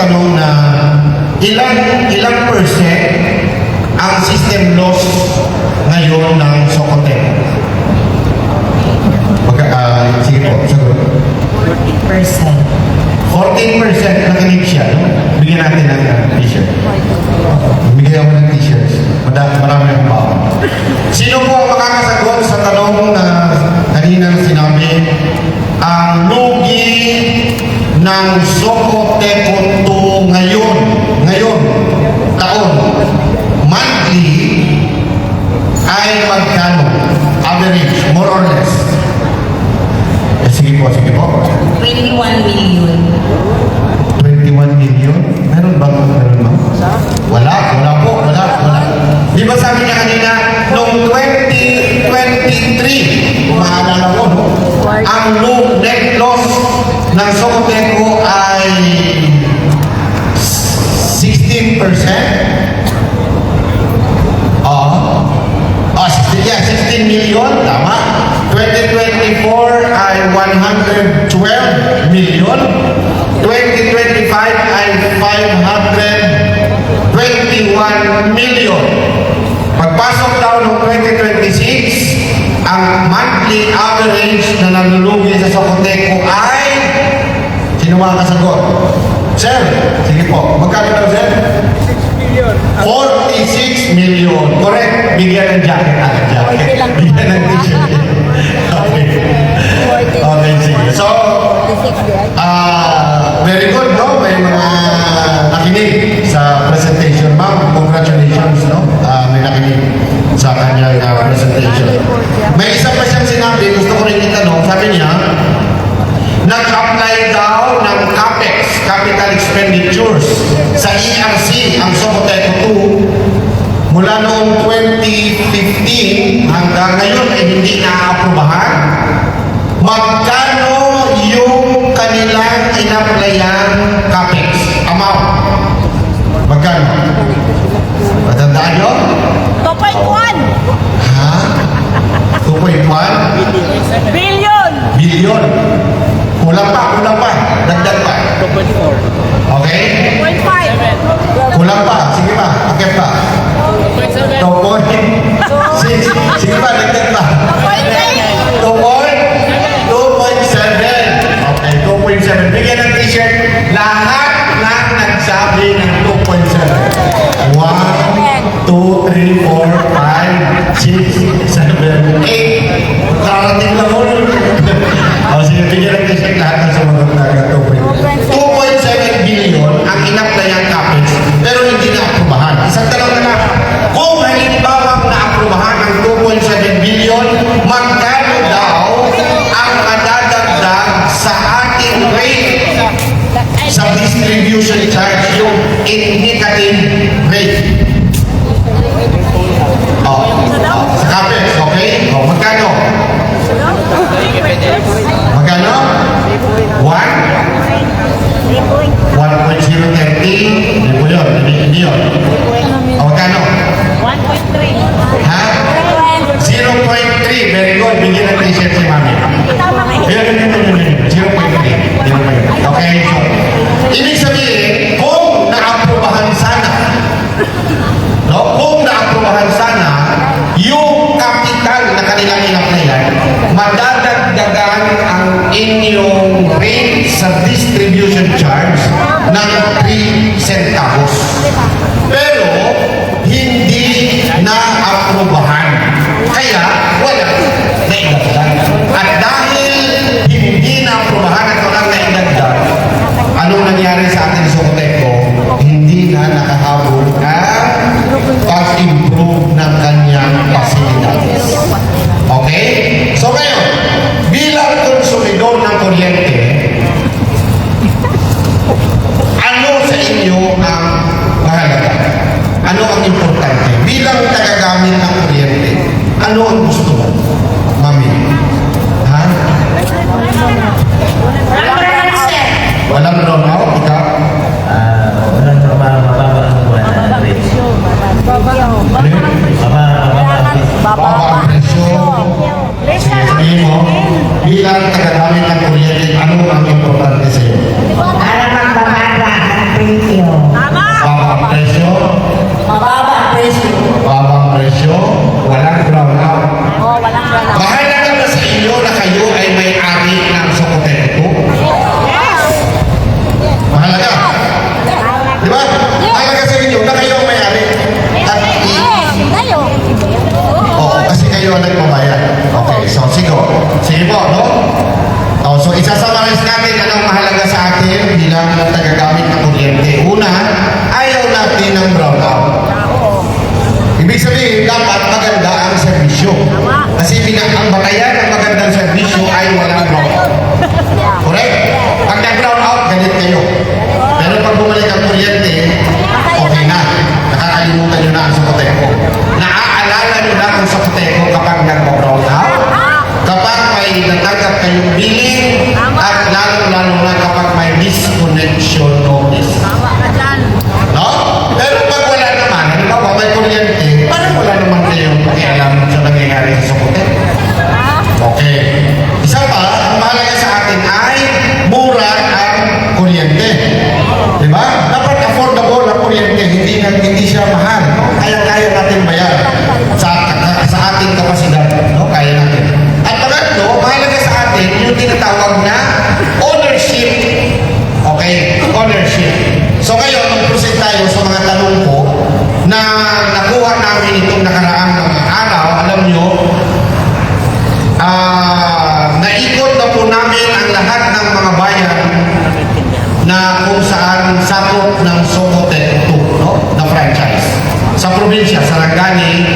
tanong na ilang percent ang system loss ngayon ng Socoteco? Sige po, sagot. 14%. 14% nakinig siya, no? Bigyan natin ng t-shirt. Bigyan ako ng t-shirts. Marami akong baon. Sino po ang makakasagot sa tanong na kanina sinabi? Ang lugi ng Socoteco 2 ngayon, taon, monthly, ay magkano? Average, more or less. Sige po. 21 million. 21 million? Meron ba? Wala po. Di ba sabi niya kanina, noong 2023, kung maalala mo, no? Ang net loss ng Socoteco ay 16%. 16 million, tama. 2024 ay 112 million. 2025 ay 521 million. Pagpasok daw ng 2026, ang monthly average na nalulugi sa Socoteco ay, sino makakasagot? Sir, sige po. Magkano daw, sir? 46 million. Correct. Bigyan ng jacket. Bigyan ng t-shirt. Okay, sige. So, very good, no? May mga nakinig sa presentation. Ma'am, congratulations, no? May nakinig sa kanyang presentation. May isa pa siyang sinabi, gusto ko rin itanong. Sabi niya, nag-apply daw ng CAPEX, Capital Expenditures, sa ERC, ang Socoteco 2, mula noong 2015 hanggang ngayon ay hindi na-aprobahan. Magkano yung kanilang in-applyan CAPEX amount? Magkano? Matandaan nyo? 2.1 Ha? 2.1? billion. Billion. Kulang pa. Dagdag pa. 2.4. Okay? 2.5. Kulang pa. Sige pa. Akit pa. 2.7. 2.6. Sige pa. Dagdag pa. 2.7. Okay. 2.7. Bigyan ng t-shirt. Lahat ng nagsabi ng 2.7. 1, 2, 3, 4, 5, 6, 7, 8. Karating lang mo. Sige, bigyan ng t-shirt lahat ng sumagot na 2.7 billion ang in-applyan CAPEX pero hindi na-aprobahan. Isang tanong na lang, kung halimbawa na-aprobahan ang 2.7 billion, magkano daw ang madadagdag sa ating rate sa distribution charge, yung indicative rate? Sa CAPEX, okay? Magkano? Magkano? 1? 1.030? Hindi po yun. Hindi yun. Magkano? 1.3. Ha? 0.3. Very good. Bigyan ng t-shirt si Mami. 0.3. Okay? So, ibig sabihin, kung na-aprobahan sana, no? Kung na-aprobahan sana, yung capital na kanilang in-applyan, madadagdagan ang inyong rate sa distribution charge ng 3 centavos. Pero, hindi na-aprobahan. Kaya, wala naidagdag. At dahil hindi na-aprobahan at walang naidagdag, anong nangyari sa ating Socoteco? Hindi na nakahabol ang pag-improve ng kanyang facilities. Okay? So ngayon, bilang konsumidor ng kuryente, ano sa inyo ang mahalaga? Ano ang importante? Bilang tagagamit ng kuryente, ano ang gusto mo? Mami? Ha? Walang normal? Ikaw? Walang mababa ang buwan na rate. Baba ang presyo. Sige, sabihin mo, bilang tagagamit ng kuryente, ano ang importante sa iyo? Para magbababa ang presyo. Tama! Babang presyo. Mababa ang presyo. Babang presyo. Walang brown out. Oh, walang gano'n. Mahalaga ba sa inyo na kayo ay may-ari ng Sokoteco? Mahalaga. Di ba? Mahalaga sa inyo na kayo ang may-ari. At Tayo. oo, kasi kayo ang nagbabayad. Okay, so sige po, no? Oh, so isasummarize natin anong mahalaga sa atin bilang tagagamit ng kuryente. Una, ayaw natin ng brownout. Ibig sabihin, dapat maganda ang serbisyo. Kasi ang batayan ng magandang serbisyo ay walang brownout. Correct? Pag nag-brownout, ganit kayo. Pero pag bumalik ang kuryente, okay na. Nakakalimutan nyo na ang Sokoteco. Naaalala nyo na ang Sokoteco kapag nag-brownout. Kapag may natanggap kayong billing at lalo-lalo na kapag may disconnection notice. Tama ka dyan. No? Pero pag wala naman, halimbawa may kuryente, parang wala naman kayong pakialam sa nangyayari sa Sokoteco. Okay. Isa pa, ang mahalaga sa atin ay mura ang kuryente. Di ba? Dapat affordable ang kuryente, hindi siya mahal. No? Kaya natin bayaran sa ating kapasidad. No? Kaya natin. At pangatlo, mahalaga sa atin yung tinatawag na ownership. Okay? Ownership. So ngayon, mag-proceed tayo sa mga tanong ko na nakuha namin itong nakaraang mga araw. Alam nyo, naikot na po namin ang lahat ng mga bayan na kung saan sakop ng Sokoteco, no? Na franchise. Sa probinsya, Sarangani,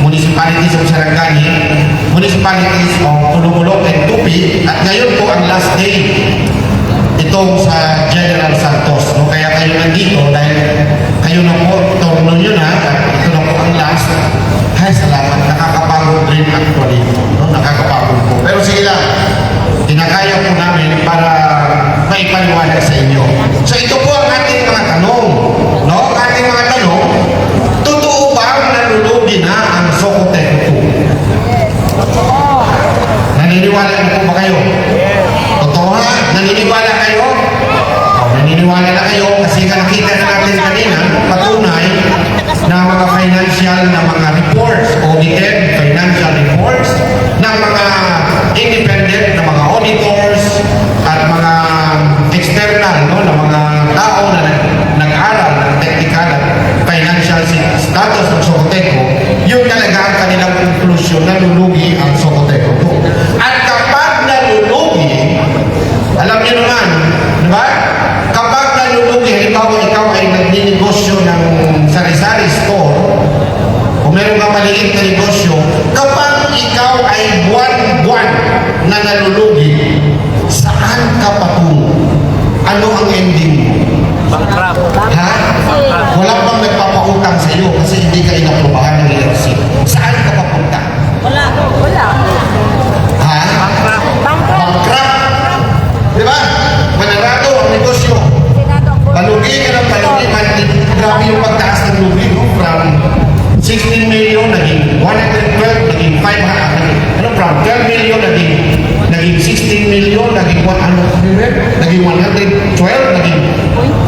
municipalities of Sarangani, municipalities of Pulumulok and Tupi, at ngayon po ang last day itong sa General Santos. No? Kaya kayo nandito dahil kayo na po, turno nyo na, at ito na po ang last. Ay, salamat. Nakakapagod rin actually. No? Nakakapagod po. Pero sige lang, kinakaya po namin para maipaliwanag sa inyo. So ito po ang ating mga tanong. No? Ang ating mga tanong, totoo ba ang nalulugi na ang Sokoteco? Naniniwala na po ba kayo? Totoo ha? Naniniwala kayo? Naniniwala na kayo kasi nakita na natin kanina patunay na mga financial na mga reports, audited financial reports ng mga independent na mga auditors at mga external no, na mga tao na nag-aral ng technical at financial status ng Sokoteco, yun talaga ang kanilang conclusion na lulugi ang Sokoteco. At kapag nalulugi, alam niyo naman, di ba? Kapag nalulugi, halimbawa ikaw ay nagninegosyo ng sari-sari store, o meron kang maliit na negosyo, kapag ikaw ay buwan-buwan na nalulugi, saan ka patungo? Ano ang ending mo? Bankrupt. Ha? Wala bang nagpapautang sa iyo kasi hindi ka inaprubahan ng ERC? Saan ka papunta? Wala. Ha? Bankrupt. Bankrupt. Di ba? Manarado ang negosyo. Palugi ka ng palugi. Grabe yung pagtaas ng lugi. No? From 16 million, naging 112, naging 500. Ano? From 12 million, naging 16 million, naging 100, naging 112, naging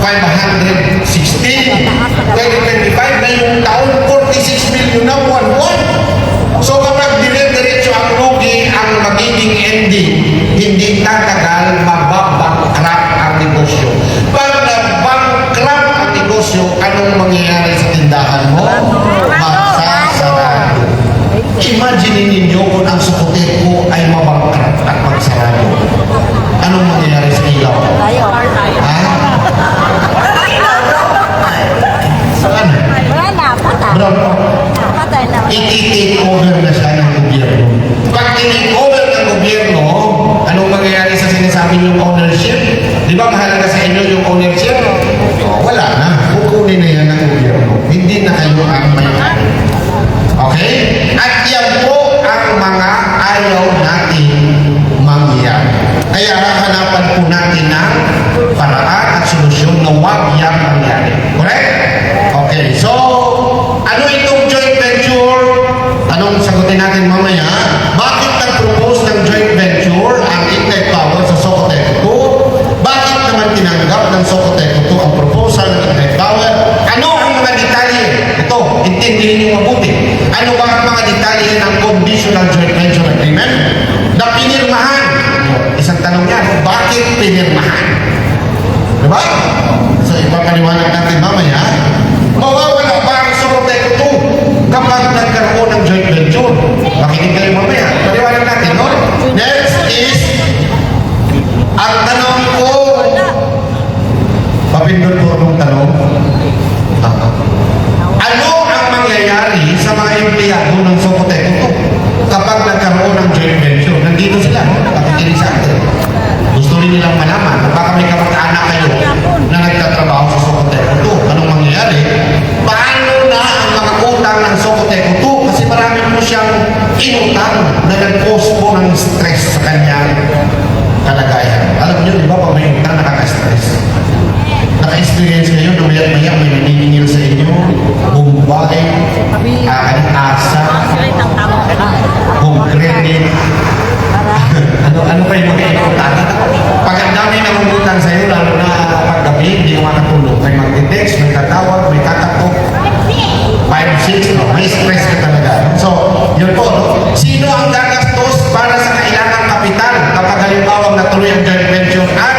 516. 2025 na yung taon, 46 million na buwan-buwan. So kapag dire-diretso ang lugi, ang magiging ending, hindi tatagal mababangkrap ang negosyo. Pag nag-bankrupt ang negosyo, anong mangyayari sa tindahan mo? Masasarado. Imagine ninyo kung ang Sokoteco ay mabangkrap at magsarado. Anong mangyayari sa ilaw? Tayo. Ha? Saan? Wala na. Patay. Bro, Patay na. i-take over na siya ng gobyerno. Pag i-take over ng gobyerno, anong mangyayari sa sinasabi niyong ownership? Di ba mahalaga sa inyo yung ownership? Wala na. Kukunin na yan ng gobyerno. Hindi na kayo ang may-ari. Okay? At yan po ang mga ayaw natin mangyayari. Kaya hahanapan po natin ng paraan at solusyon na huwag yan mangyari. Correct? Okay. So, ano itong joint venture? Anong sagutin natin mamaya? Bakit nag-propose ng joint venture ang Ignite Power sa Sokoteco 2? Bakit naman tinanggap ng Sokoteco 2 ang proposal ng Ignite Ano ba ang mga detalye ng conditional joint venture agreement na pinirmahan? Isang tanong yan, bakit pinirmahan? Diba? So, ipapaliwanag natin mamaya, mawawala ba ang Soroteco 2 kapag nagkaroon ng joint venture? Makinig kayo mamaya. Paliwanag natin, no? Next is, ang tanong ko, papindot po akong tanong. Ano ang mangyayari sa mga empleyado ng Soroteco 2 kapag nagkaroon ng joint venture? Nandito sila, no? Nakikinig sa atin. Gusto rin nilang malaman, baka may kamag-anak kayo na nagtatrabaho sa Soroteco 2. Anong mangyayari? Paano na ang mga utang ng Soroteco 2? Kasi marami po siyang inutang na nag-cause po ng stress sa kanyang kalagayan. Alam niyo, di ba, pag may utang, nakaka-stress. Naka-experience kayo na maya-maya may naniningil sa inyo, Bombay, asa, home credit, ano kayo mga inutang? Pag ang dami na umutang sa'yo, lalo na paggabi, hindi mo makatulog. May mag-text, may tatawag, may tatakot. 5, 6, no? May stress ka talaga. So, yun po. Sino ang gagastos para sa kailangang kapital kapag halimbawa natuloy ang joint venture at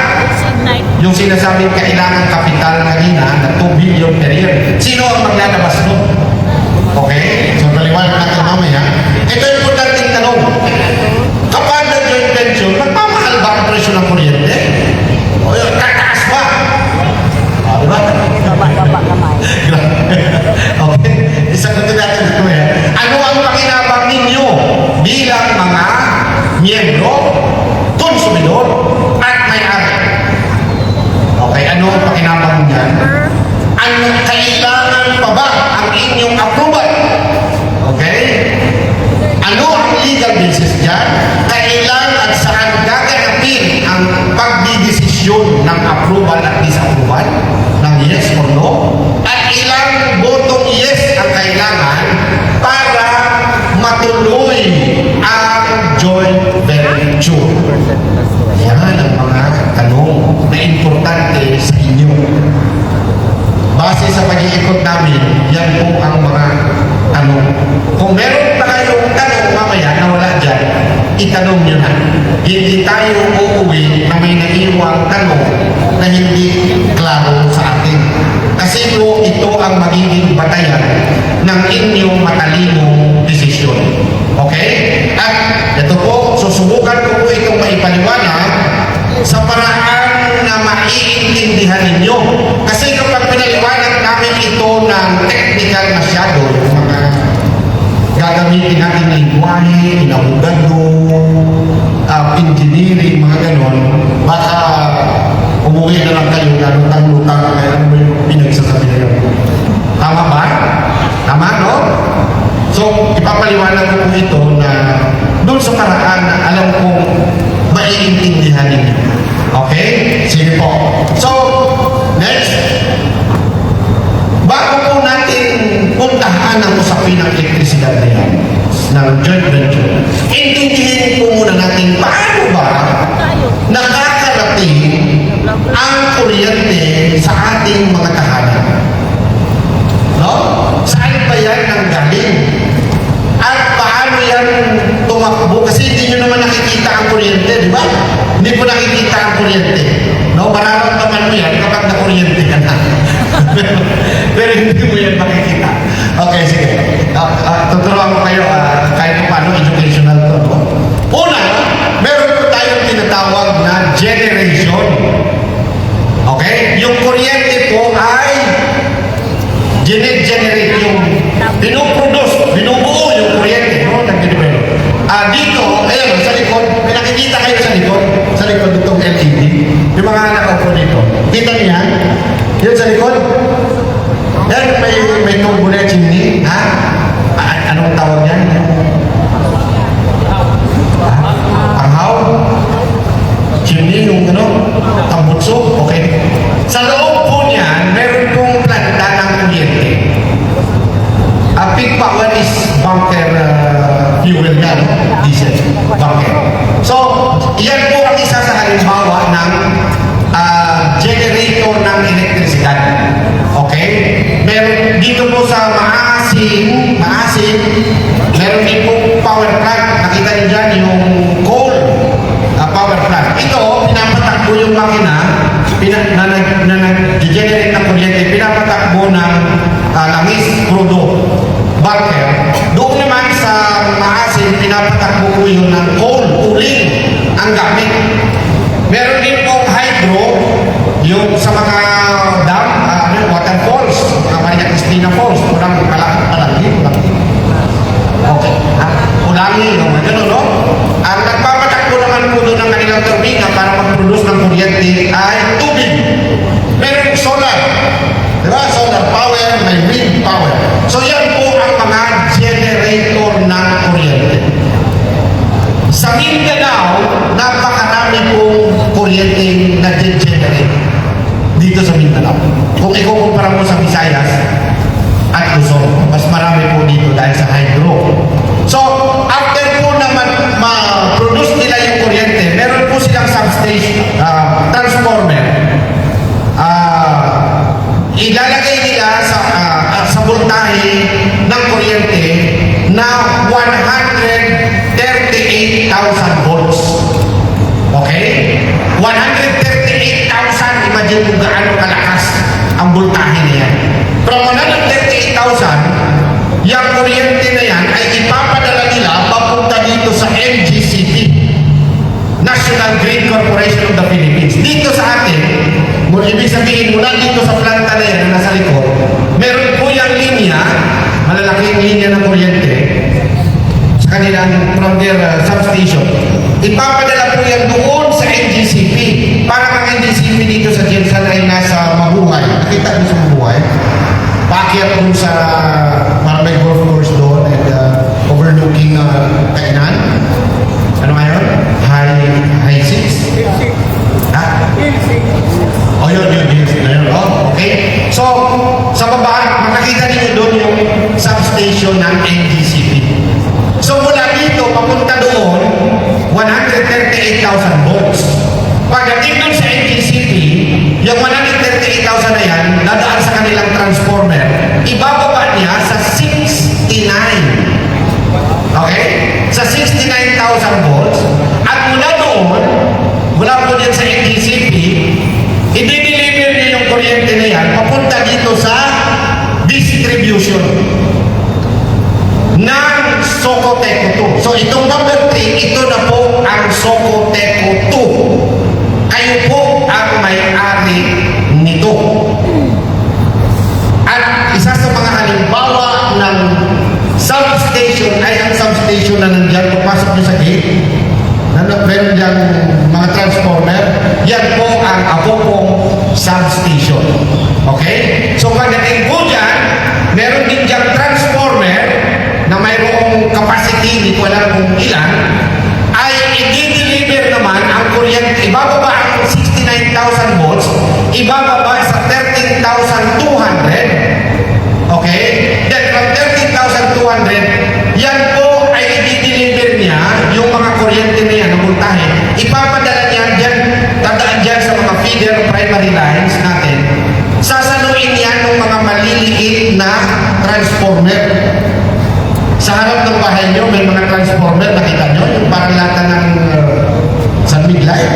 yung sinasabing kailangang kapital kanina na 2 billion per year? Sino ang maglalabas nun? Okay? So, paliwanag natin mamaya. Ito yung importanteng tanong. Kapag nag-joint venture, magpamahal ba ang presyo ng kuryente? O yun, tataas ba? Diba? Baba kamay. Okay. Isagutin natin ito eh. Ano ang pakinabang ninyo bilang mga miyembro, konsumidor, at may-ari? Okay, ano ang pakinabang niyan? Ano kailangan pa ba ang inyong approval? Okay? Ano ang legal basis dyan? Kailan at saan gaganapin ang pagdidesisyon ng approval at disapproval? Ng yes or no? At ilang botong yes ang kailangan para matuloy ang joint venture? Yan ang mga tanong na importante sa inyo. Base sa pag-iikot namin, yan po ang mga tanong. Kung meron pa kayong tanong mamaya na wala dyan, itanong nyo na. Hindi tayo uuwi na may naiwang tanong na hindi klaro sa atin. Kasi po ito ang magiging batayan ng inyong matalinong desisyon. Okay? At ito po, susubukan ko po itong maipaliwanag sa paraan na maiintindihan ninyo. Kasi kapag pinaliwanag namin ito ng technical masyado, yung mga gagamitin natin ng lingwahe, inaugado, engineering, mga ganon, baka umuwi na lang kayo na lutang-lutang na ano mo yung pinagsasabi na yun. Tama ba? Tama, no? So, ipapaliwanag ko po ito na doon sa paraan na alam kong maiintindihan ninyo. Okay? Sige po. So, next. Bago po natin puntahan ang usapin ng elektrisidad na yan, ng joint venture, intindihin po muna natin paano ba nakakarating ang kuryente sa ating mga tahanan. No? Saan ba yan nanggaling? At paano yan tumakbo? Kasi hindi nyo naman nakikita ang kuryente, di ba? Hindi po nakikita ang kuryente. No? Mararamdaman mo yan kapag nakuryente ka na. Pero hindi mo yan makikita. Okay, sige. Tuturuan ko kayo kahit paano educational to. No? Una, meron po tayong tinatawag na generation. Okay? Yung kuryente po ay generate yung binubuo yung kuryente. No? Nag-develop. Dito, ayun, sa likod, may nakikita kayo sa likod itong LED. Yung mga nakaupo dito. Kita niyo yan? Yan sa likod? Yan, may turbo na chimney. Ha? Anong tawag yan? Panghaw? Chimney, yung ano? Tambutso? Okay. Sa loob po niyan, meron pong planta ng kuryente. Big power is bunker fuel yan, diesel, bunker. So, yan po ang isa sa halimbawa ng generator ng elektrisidad. Okay? Meron dito po sa Maasi maasim, meron din po power plant. Nakita niyo dyan yung coal power plant. Ito, pinapatakbo yung makina na nag-generate ng kuryente, pinapatakbo ng langis, crudo, bunker. Doon naman sa maasim, pinapatakbo po yun ng coal, uling ang gamit. Meron din pong hydro, yung sa mga dam, waterfalls, mga Maria Cristina Falls, kurang palagi. Okay. Ulangi, mga gano'n, no? Ang nagpapatakbo naman po doon ng kanilang turbina para mag-produce ng kuryente ay tubig. Meron solar. Diba? Solar power, may wind power. So yan po ang mga generator ng kuryente. Sa Mindanao, napakarami pong kuryente na generate dito sa Mindanao. Kung ikukumpara mo sa Visayas at Luzon, mas marami po dito dahil sa hydro. So, after po naman ma-produce nila yung kuryente, meron po silang substation, transformer. Ilalagay nila sa voltahe ng kuryente na 138,000 volts. Okay? 138,000, imagine kung gaano kalakas ang voltahe niya. From 138,000, yung kuryente na yan ay ipapadala nila papunta dito sa NGCP, National Grid Corporation of the Philippines. Dito sa atin, ibig sabihin mula dito sa planta na yan na nasa likod, meron po yung linya, malalaking linya ng kuryente sa kanilang from their substation. Ipapadala po yan doon sa NGCP. Para ang NGCP dito sa Jensen ay nasa Mabuhay. Nakita mo sa Mabuhay? Paakyat doon sa may golf course doon and overlooking Kainan. Ano ngayon? High 6? Ha? Oh, yun. Oh, okay. So, sa baba, makikita niyo doon yung substation ng NGCP. So, mula dito, papunta doon, 138,000 volts. Pagdating doon sa NGCP, yung 138,000 na yan, dadaan sa kanilang transformer, ibababa niya sa 69. Okay? Sa 69,000 volts. At mula doon, mula po din sa NGCP, i-deliver niya yung kuryente na yan papunta dito sa distribution ng Socoteco 2. So itong number 3, ito na po ang Socoteco 2. Kayo po ang may-ari nito. At isa sa mga halimbawa ng substation ay ang substation na nandiyan, papasok nyo sa gate, meron dyan mga transformer, yan po ang Apopong substation. Okay? So pagdating po dyan, meron din dyan transformer na mayroong capacity, hindi ko alam kung ilan, ay i-deliver naman ang kuryente, ibababa ang 69,000 volts, ibababa sa 13,200. Okay? Then from 13,200, yan po ay i-deliver niya yung mga kuryente na yan, ang voltahe, ipapadala niya dyan, tandaan dyan sa mga feeder primary lines natin, sasaluin yan ng mga maliliit na transformer. Sa harap ng bahay nyo, may mga transformer, nakita nyo, yung parang lata ng San Miguel,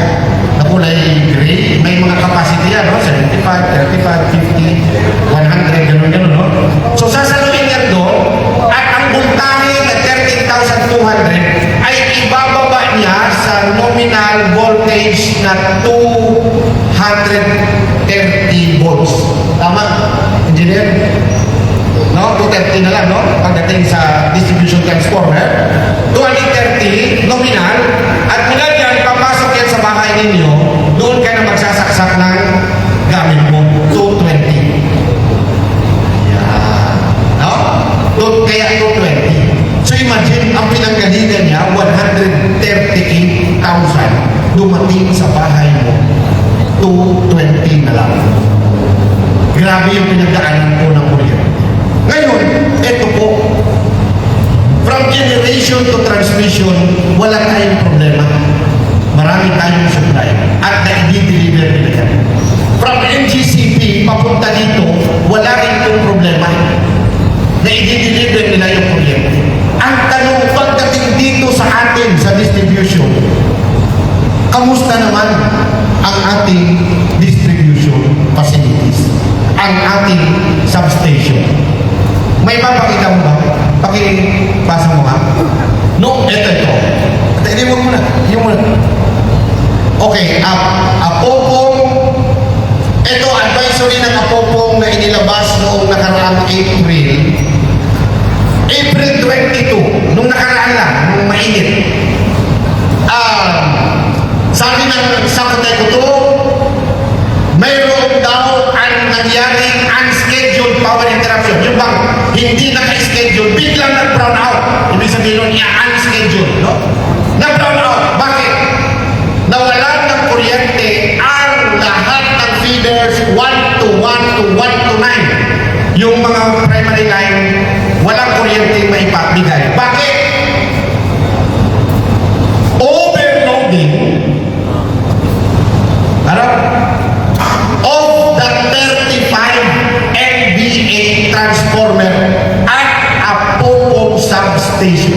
na kulay gray, may mga capacity yan, no? 75, 35, 50, 100, gano'n, no? So, sasaluin yan doon, at ang voltahe na 13,200 ay ibababa niya sa nominal voltage na 230 volts. Tama, engineer? No? 230 na lang, no? Pagdating sa distribution transformer. 230 nominal. At mula dyan, papasok yan sa bahay ninyo, doon ka na magsasaksak ng gamit mo. 220. Yan. No? Kaya 220. So imagine, ang pinanggalingan niya, 138,000 dumating sa bahay mo. 220 na lang. Grabe yung pinagdaanan ko ng kuryente. Ngayon, ito po, from generation to transmission, wala tayong problema. Marami tayong supply at na-i-deliver nila yan. From NGCP, papunta dito, wala rin itong problema. na i-deliver nila yung kuryente. Ang tanong pagdating dito sa atin sa distribution, kamusta naman ang ating distribution facilities? Ang ating substation? May papakita mo ba? Pakipasa mo nga. No, ito. Hindi mo muna. Yung muna. Okay, Apopong. Ito, advisory ng Apopong na inilabas noong nakaraang April 22, nung nakaraan lang, nung mainit. Sabi ng Sakotay Kuto, mayroon daw ang nangyaring unscheduled power interruption. Yung bang hindi naka-schedule, biglang nag-brown out. Ibig sabihin nun, unscheduled, no? Nag-brown out. Bakit? Nawalan ng kuryente ang lahat ng feeders 1 to 1 to 1 to 9. Yung mga primary line, walang kuryente maipabigay. Bakit? Overloading of the 35 MVA transformer at Apopong substation.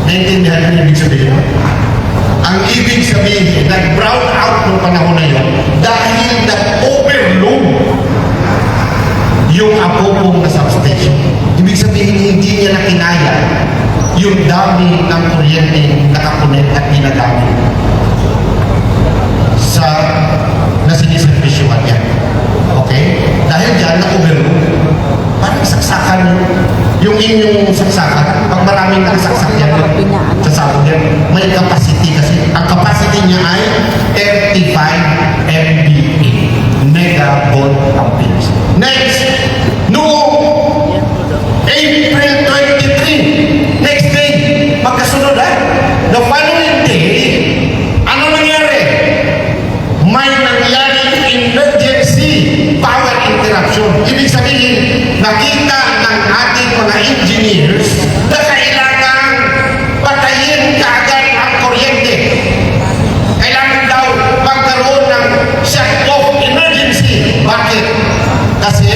Naintindihan ang ibig sabihin? Ang ibig sabihin, nag-brown out noong panahon na yun dahil nag-overload yung Apopong na substation. Ibig sabihin, hindi niya na kinaya yung dami ng kuryente nakakunik at ginagamit sa na siniservisyohan niya. Okay? Dahil dyan, na-overload. Parang saksakan yung inyong saksakan. Pag maraming nakasaksak yan, sa sakot yan, may capacity kasi. Ang capacity niya ay 35 MVA. Megawatt amperes. Next, noong April 23, next day, magkasunod the following day, ano nangyari? May nangyaring emergency power interruption. Ibig sabihin, nakita ng ating mga engineers na kailangan patayin kaagad ang kuryente. Kailangan daw magkaroon ng shut-off emergency. Bakit? Kasi,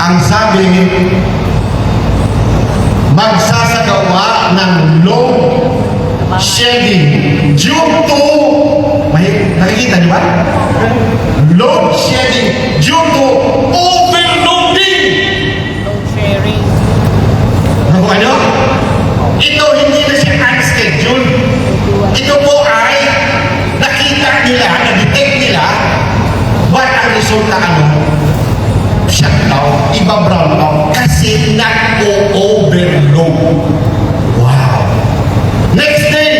ang sabi, magsasagawa ng load shedding due to, nakikita niyo ba? Load shedding due to overloading. Load sharing. Nakuha niyo? Ito hindi na siya unscheduled. Ito po ay nakita nila, na-detect nila, but ang resulta shutdown, iba-brown out kasi nag-o-overload. Wow! Next day,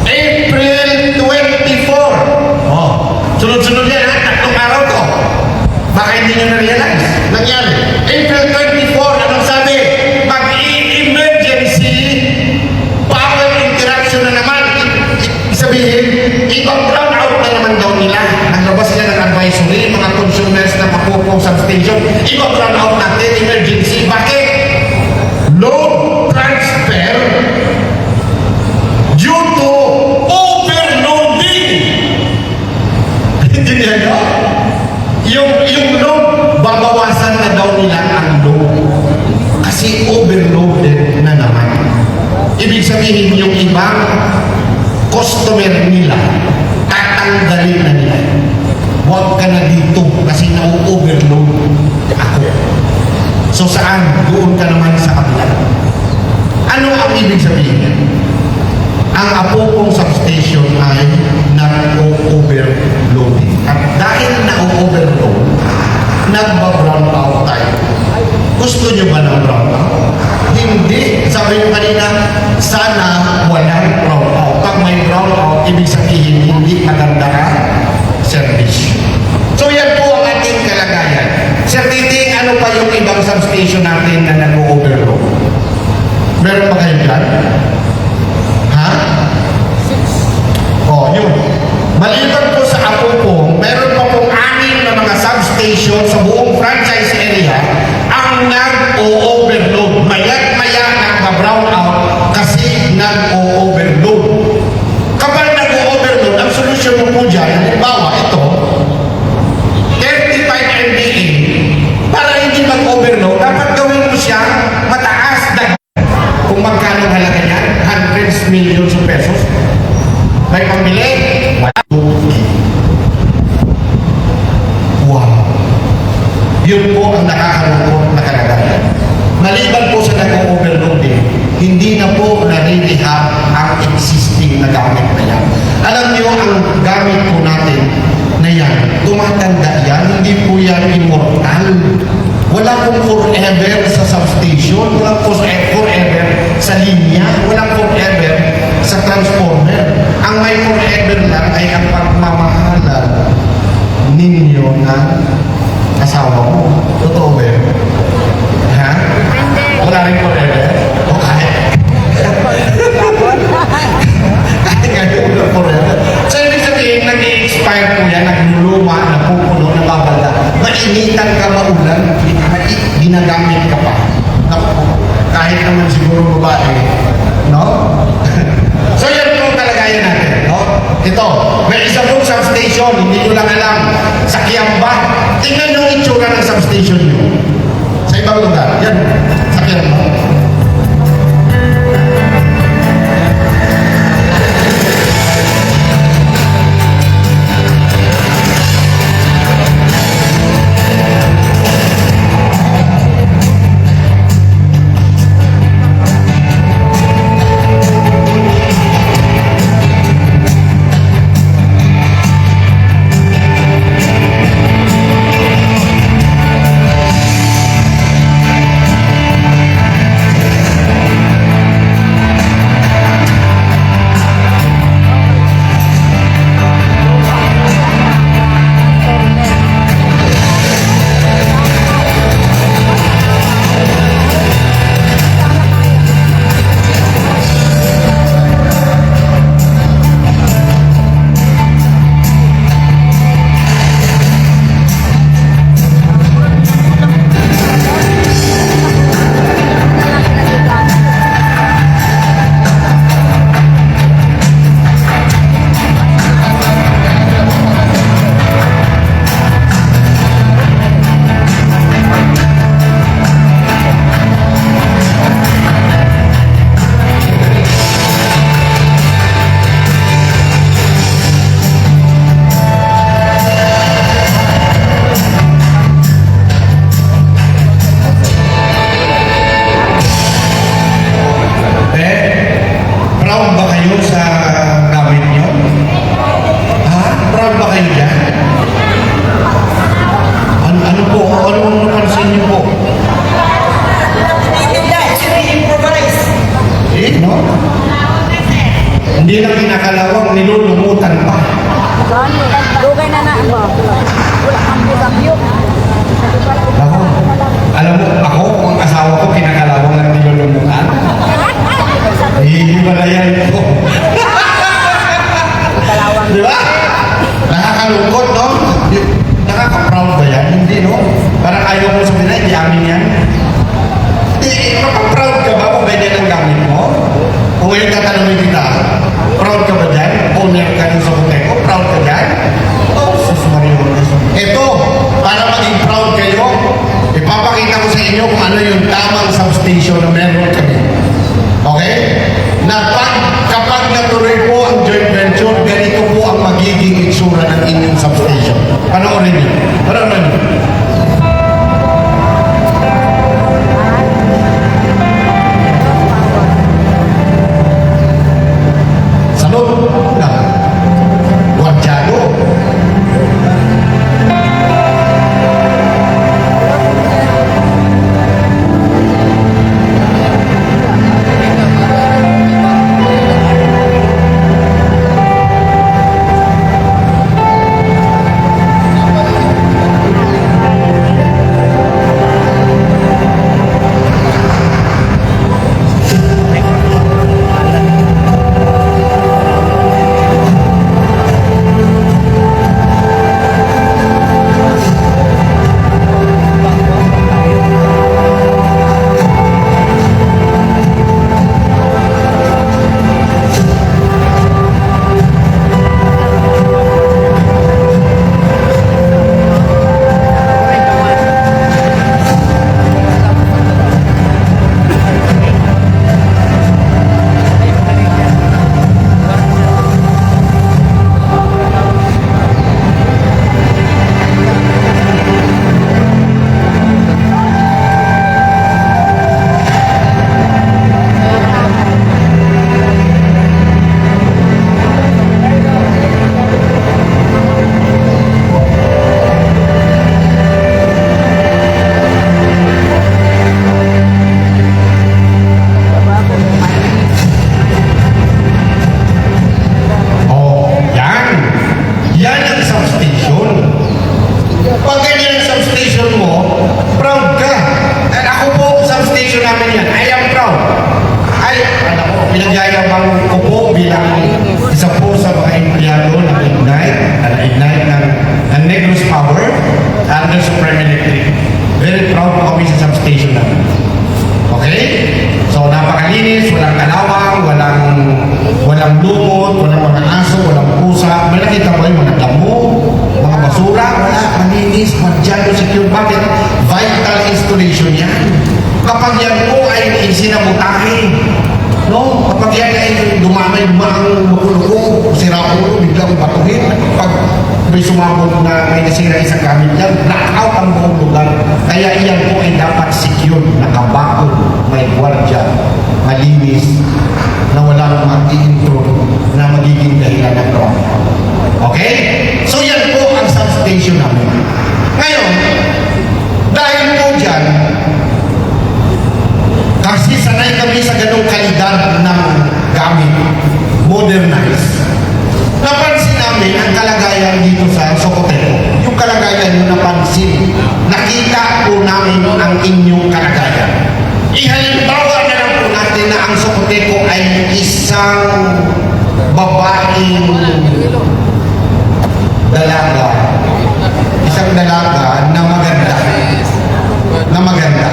April 24. Sunod-sunod yan ha, tatlong araw to. Baka hindi nyo na-realize. Nangyari. April 24, anong sabi? Mag-emergency power interruption na naman. Sabihin, ibang-brown out na naman daw nila. Naglabas sila ng advisory, mga consumers na Apopong substation. Ibang-brown out natin, emergency. Bakit? Load transfer due to overloading. Hindi niya yung load, babawasan na daw nila ang load. Kasi overloaded na naman. Ibig sabihin yung ibang customer nila, tatanggalin na nila. Huwag ka na dito kasi na-overload ako. So saan? Doon ka naman sa kabila. Ano ang ibig sabihin? Ang Apopong substation ay na-overloading. At dahil na-overload, nagba-brown out tayo. Gusto nyo ba ng brown out? Hindi. Sabi nyo kanina, sana walang brown out. Pag may brown out, ibig sabihin hindi maganda ka service. So yan po ang ating kalagayan. Sir Titi, ano pa yung ibang substation natin na nag-overload? Meron pa kayo dyan? Ha? Yun. Maliban po sa Apopong, meron pa pong 6 na mga substation sa buong franchise area ang nag-o-overload. Mayat-maya nag-brown out kasi nag-o-overload. Kapag nag-o-overload, ang solusyon mo po dyan, halimbawa ito, 35 MVA, para hindi mag ginagamit na yan. Alam niyo, ang gamit po natin na yan, tumatanda yan, hindi po yan immortal. Wala pong forever sa substation, walang forever sa linya, walang forever sa transformer. Ang may forever lang ay ang pagmamahalan ninyo ng asawa mo. Totoo ba yun? Ha? Wala rin forever? O kahit? Kahit nga forever. So, ibig sabihin, nag-i-expire po yan, nagluluma, napupuno, nababala. Mainitan ka, maulan, ginagamit ka pa. Naku, kahit naman siguro babae, no? So, yan po kalagayan natin, no? Ito, may isa pong substation, hindi nyo lang alam, sa Kiamba. Tingnan nyo yung itsura ng substation nyo. Sa ibang lugar, yan, sa Kiamba. Hindi na kinakalawang, nilulumutan pa. Dugay na na. Wala kang bugam-yuk. Ako, alam mo, ako, ang asawa ko, kinakalawang lang nilulumutan. Hihimalayan ko. Di ba? Nakakalungkot, no? Nakaka-proud ba yan? Hindi, no? Parang ayaw mo sabihin na, hindi amin yan. Maka-proud ka ba kung ganyan ang gamit mo? Kung ngayon tatanungin kita, proud ka ba dyan? Owner ka ng Sokotek ko, proud ka dyan? Oh, sus Mario. Ito, para maging proud kayo, ipapakita ko sa inyo kung ano yung tamang substation na meron kami. Okay? Na kapag natuloy po ang joint venture, ganito po ang magiging itsura ng inyong substation. Panoorin niyo. Panoorin niyo. Salud na Guardiano. pinagyayabang ko po bilang isa po sa mga empleyado ng Ignite ng Negros Power under Supreme Electric. Very proud po kami sa substation namin. Okay? So, napakalinis, walang kalawang, walang lumot, walang mga aso, walang pusa. May nakita ko yung mga damo, mga basura, wala, malinis, madyado, secure. Bakit? Vital installation yan. Kapag yan po ay sinabutahe, no? Kapag yan ay dumamay, makulong, sira ulo, biglang batuhin. Pag may sumabog na may nasira isang gamit yan, knock-out ang buong lugar. Kaya yan po ay dapat secure, nakabakod, may gwardiya, malinis, na walang mag-i-intro na magiging dahilan ng trauma. Okay? So yan po ang substation namin. Ngayon, dahil po dyan, kasi sanay kami sa ganong kalidad ng gamit, modernized. Napansin namin ang kalagayan dito sa Socoteco. Yung kalagayan yung napansin. Nakita po namin ang inyong kalagayan. Ihalimbawa na lang po natin na ang Socoteco ay isang babaeng dalaga. Isang dalaga na maganda. Na maganda.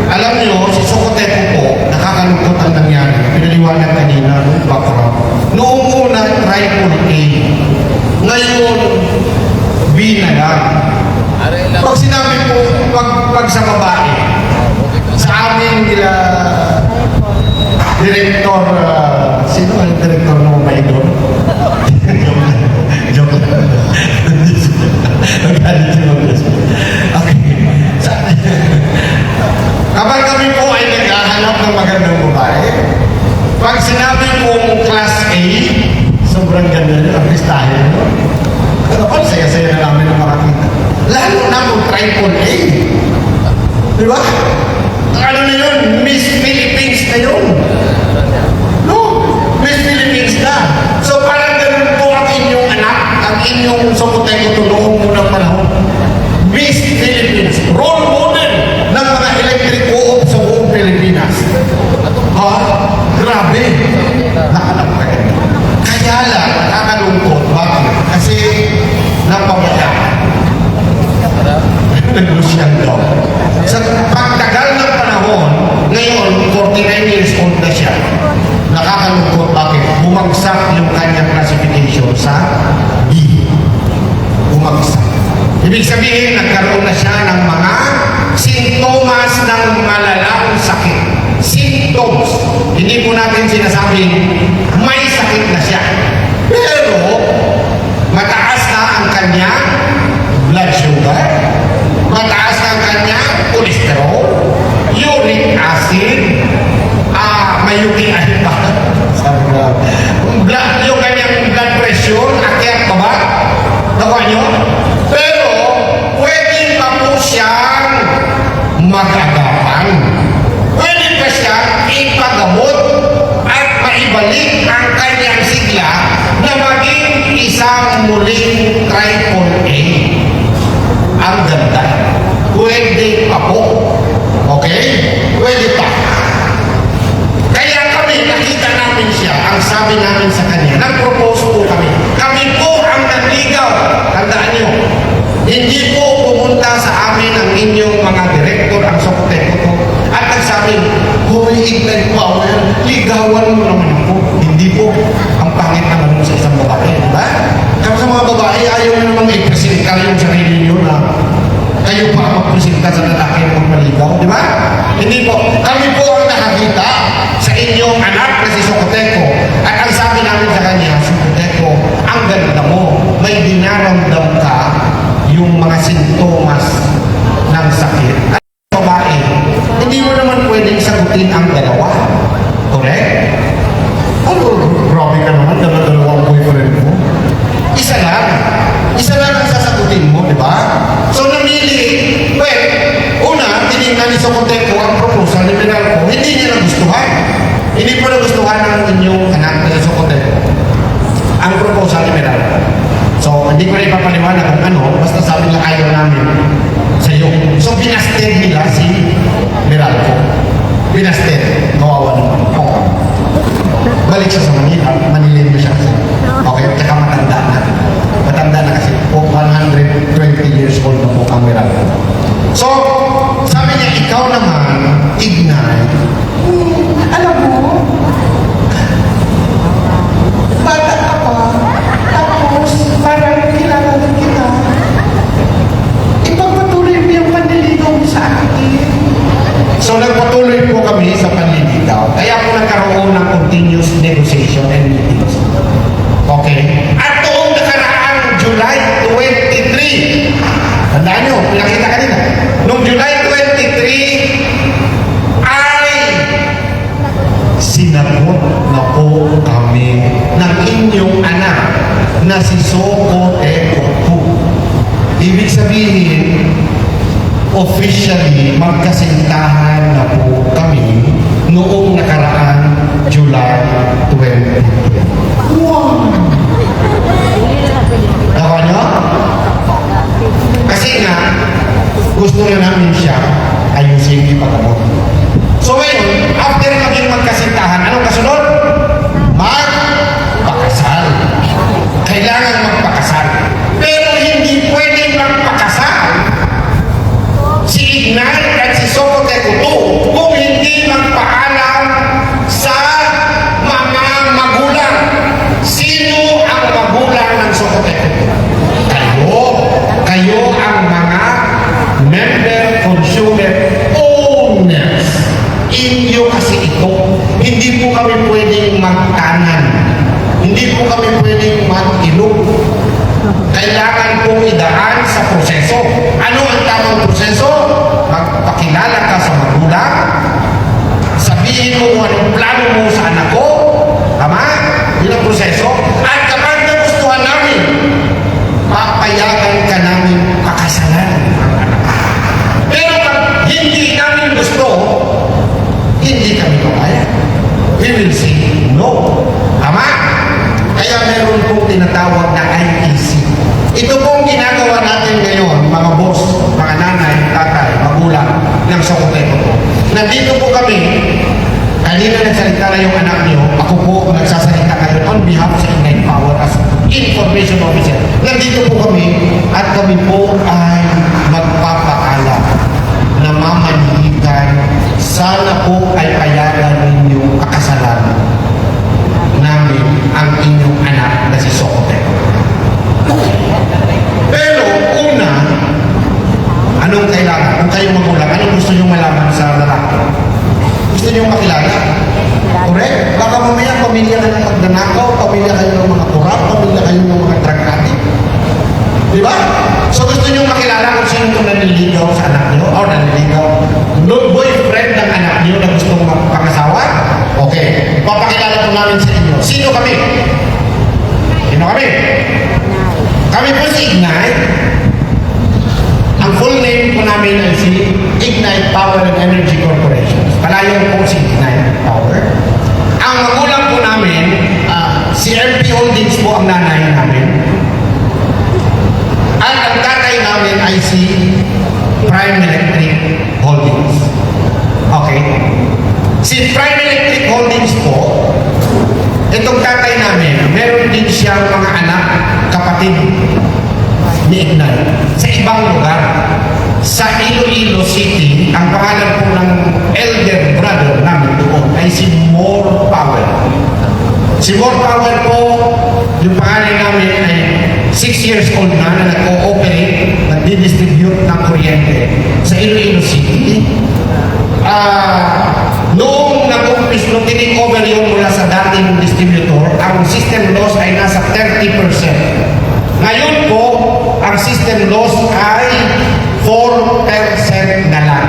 Alam niyo, si Socoteco po, nakakalungkot ang nangyari. Pinaliwanag kanina, no? Background. Noong una, triple A. Ngayon, B na lang. Pag sinabi po, pag sa babae, sa amin nila, Director, sino ang Director ng mga doon? Joke lang. Magalit si Moses. Okay. Kapag kami po ay naghahanap ng magandang babae, pag sinabi pong class A, sobrang ganda nyo, ang listahin nyo. Ano, saya-saya na namin ang makakita. Lalo na kung triple A. Di ba? Ano na yun? Miss Philippines na yun. No? Miss Philippines na. So parang ganun po ang inyong anak, ang inyong Socoteco noong unang panahon. Miss Philippines. Role model ng mga electric co-op sa buong Pilipinas. Ha? Grabe. Nakalap ka yan. Kaya lang, nakakalungkot. Bakit? Kasi napabayaan. Nag-Lucian daw. Sa pagtagal ng panahon, ngayon, 49 years old na siya. Nakakalungkot. Bakit? Bumagsak yung kanyang classification sa B. Bumagsak. Ibig sabihin, nagkaroon na siya ng mga sintomas ng malalang sakit. Symptoms. Hindi po natin sinasabing may sakit na siya. Pero, mataas na ang kanyang blood sugar, mataas na ang kanyang cholesterol, uric acid, may UTI pa. Yung kanyang blood pressure, akyat pa ba? Nakuha nyo? Pero, pwede pa po siyang mag-agapan. Pwede pa siyang ipagamot at maibalik ang kanyang sigla na maging isang muling triple A. Ang ganda. Pwede pa po. Okay? Pwede pa. Kaya kami, nakita namin siya, ang sabi namin sa kanya, nag-propose po kami. Kami po ang nanligaw. Tandaan nyo, hindi po pumunta sa amin ang inyong mga direktor, ang Socoteco po. At nagsabi, Hoy, Ignite Power, ligawan mo naman ako. Hindi po, ang pangit naman mo sa isang babae, di ba? Kaya sa mga babae, ayaw nyo naman i-presenta yung sarili nyo na kayo pa magpresenta sa lalaki ng magmaligaw, di ba? Hindi po. Kami po ang nakakita sa inyong anak na si Socoteco. At ang sabi namin sa kanya, Socoteco, ang ganda mo, may dinaramdam ka yung mga sintomas ng sakit. At babae, hindi mo naman pwedeng sagutin ang dalawa. Correct? Ano, grabe ka naman, dalawang boyfriend mo. Isa lang. Isa lang ang sasagutin mo, di ba? So, namili. Well, una, tinignan ni Socoteco ang proposal ni Meralco. Hindi niya nagustuhan. Hindi po nagustuhan ng inyong anak na Socoteco ang proposal ni Meralco. So, hindi ko na ipapaliwanag kung ano, basta sabi nila ayaw namin sa iyo. So, pinasted nila si Meralco. Pinasted. Kawawa naman. bumalik siya sa Manila, Manilin siya kasi. Okay, tsaka matanda na. Matanda na kasi po, 120 years old na po ang Meralco. So, sabi niya, ikaw naman, Ignite, alam mo, bata ka pa, tapos parang kilala din kita. Ipagpatuloy mo yung panliligaw mo sa akin. So nagpatuloy po kami sa panliligaw. Kaya po nagkaroon ng continuous negotiation and meetings. Okay? At noong nakaraang July 23, tandaan nyo, pinakita kanina, noong July 23, ay sinagot na po kami ng inyong anak na si Soko Ekoku. Ibig sabihin, officially, magkasintahan na po kami noong nakaraang July 20. Wow! Nakuha nyo? Kasi nga, gusto na namin siya ayusin ipagabot. So ngayon, after maging magkasintahan, anong kasunod? Magpakasal. Kailangan magpakasal. Pero hindi pwedeng magpakasal si Ignite at si Soko Ekoku kung hindi magpaalam sa mga magulang. Sino ang magulang ng Soko Ekoku? Kayo ang mga member consumer owners. Inyo kasi ito. Hindi po kami pwedeng magtanan. Hindi po kami pwedeng mag-ilog. Kailangan pong idaan sa proseso. Ano ang tamang proseso? Magpakilala ka sa magulang, sabihin mo anong plano mo sa anak ko, tama? Yun ang proseso. At kapag nagustuhan namin, papayagan ka namin pakasalan ang anak. Pero pag hindi namin gusto, hindi kami papayag. We will say no. Tama? Kaya meron pong tinatawag na IEC. Ito pong ginagawa natin ngayon, mga boss, mga nanay, tatay, magulang ng Soko Ekoku. Nandito po kami, kanina nagsalita na yung anak niyo, ako po nagsasalita ngayon on behalf sa Ignite Power as Information Officer. Nandito po kami at kami po ay magpapaalam na mamanihikan, sana po ay payagan ninyong pakasalan namin ang inyong anak na si Soko Ekoku. Pero una, anong kailangan? Kung kayo magulang, anong gusto nyo malaman sa lalaki? Gusto nyo makilala? Correct? Baka mamaya pamilya kayo ng magnanakaw, pamilya kayo ng mga kurap, pamilya kayo ng mga drug addict. Di ba? So gusto nyo makilala kung sino itong naniligaw sa anak nyo o naniligaw boyfriend ng anak nyo na gustong magpangasawa? Okay. Papakilala po namin sa inyo. Sino kami? Sino kami? Kami po si Ignite. Ang full name po namin ay si Ignite Power and Energy Corporation. Palayo po si Ignite Power. Ang magulang po namin, si MP Holdings po ang nanay namin. At ang tatay namin ay si Prime Electric Holdings. Okay? Si Prime Electric Holdings po, itong tatay namin, meron din siyang mga anak, kapatid ni Ignite sa ibang lugar. Sa Iloilo City, ang pangalan po ng elder brother namin doon ay si More Power. Si More Power po, yung pangalan namin ay 6 years old na nag-ooperate, nag-distribute ng kuryente sa Iloilo City. Noong nag-umpis, nung tinik over yung mula sa dating distributor, ang system loss ay nasa 30%. Ngayon po, ang system loss ay 4% na lang.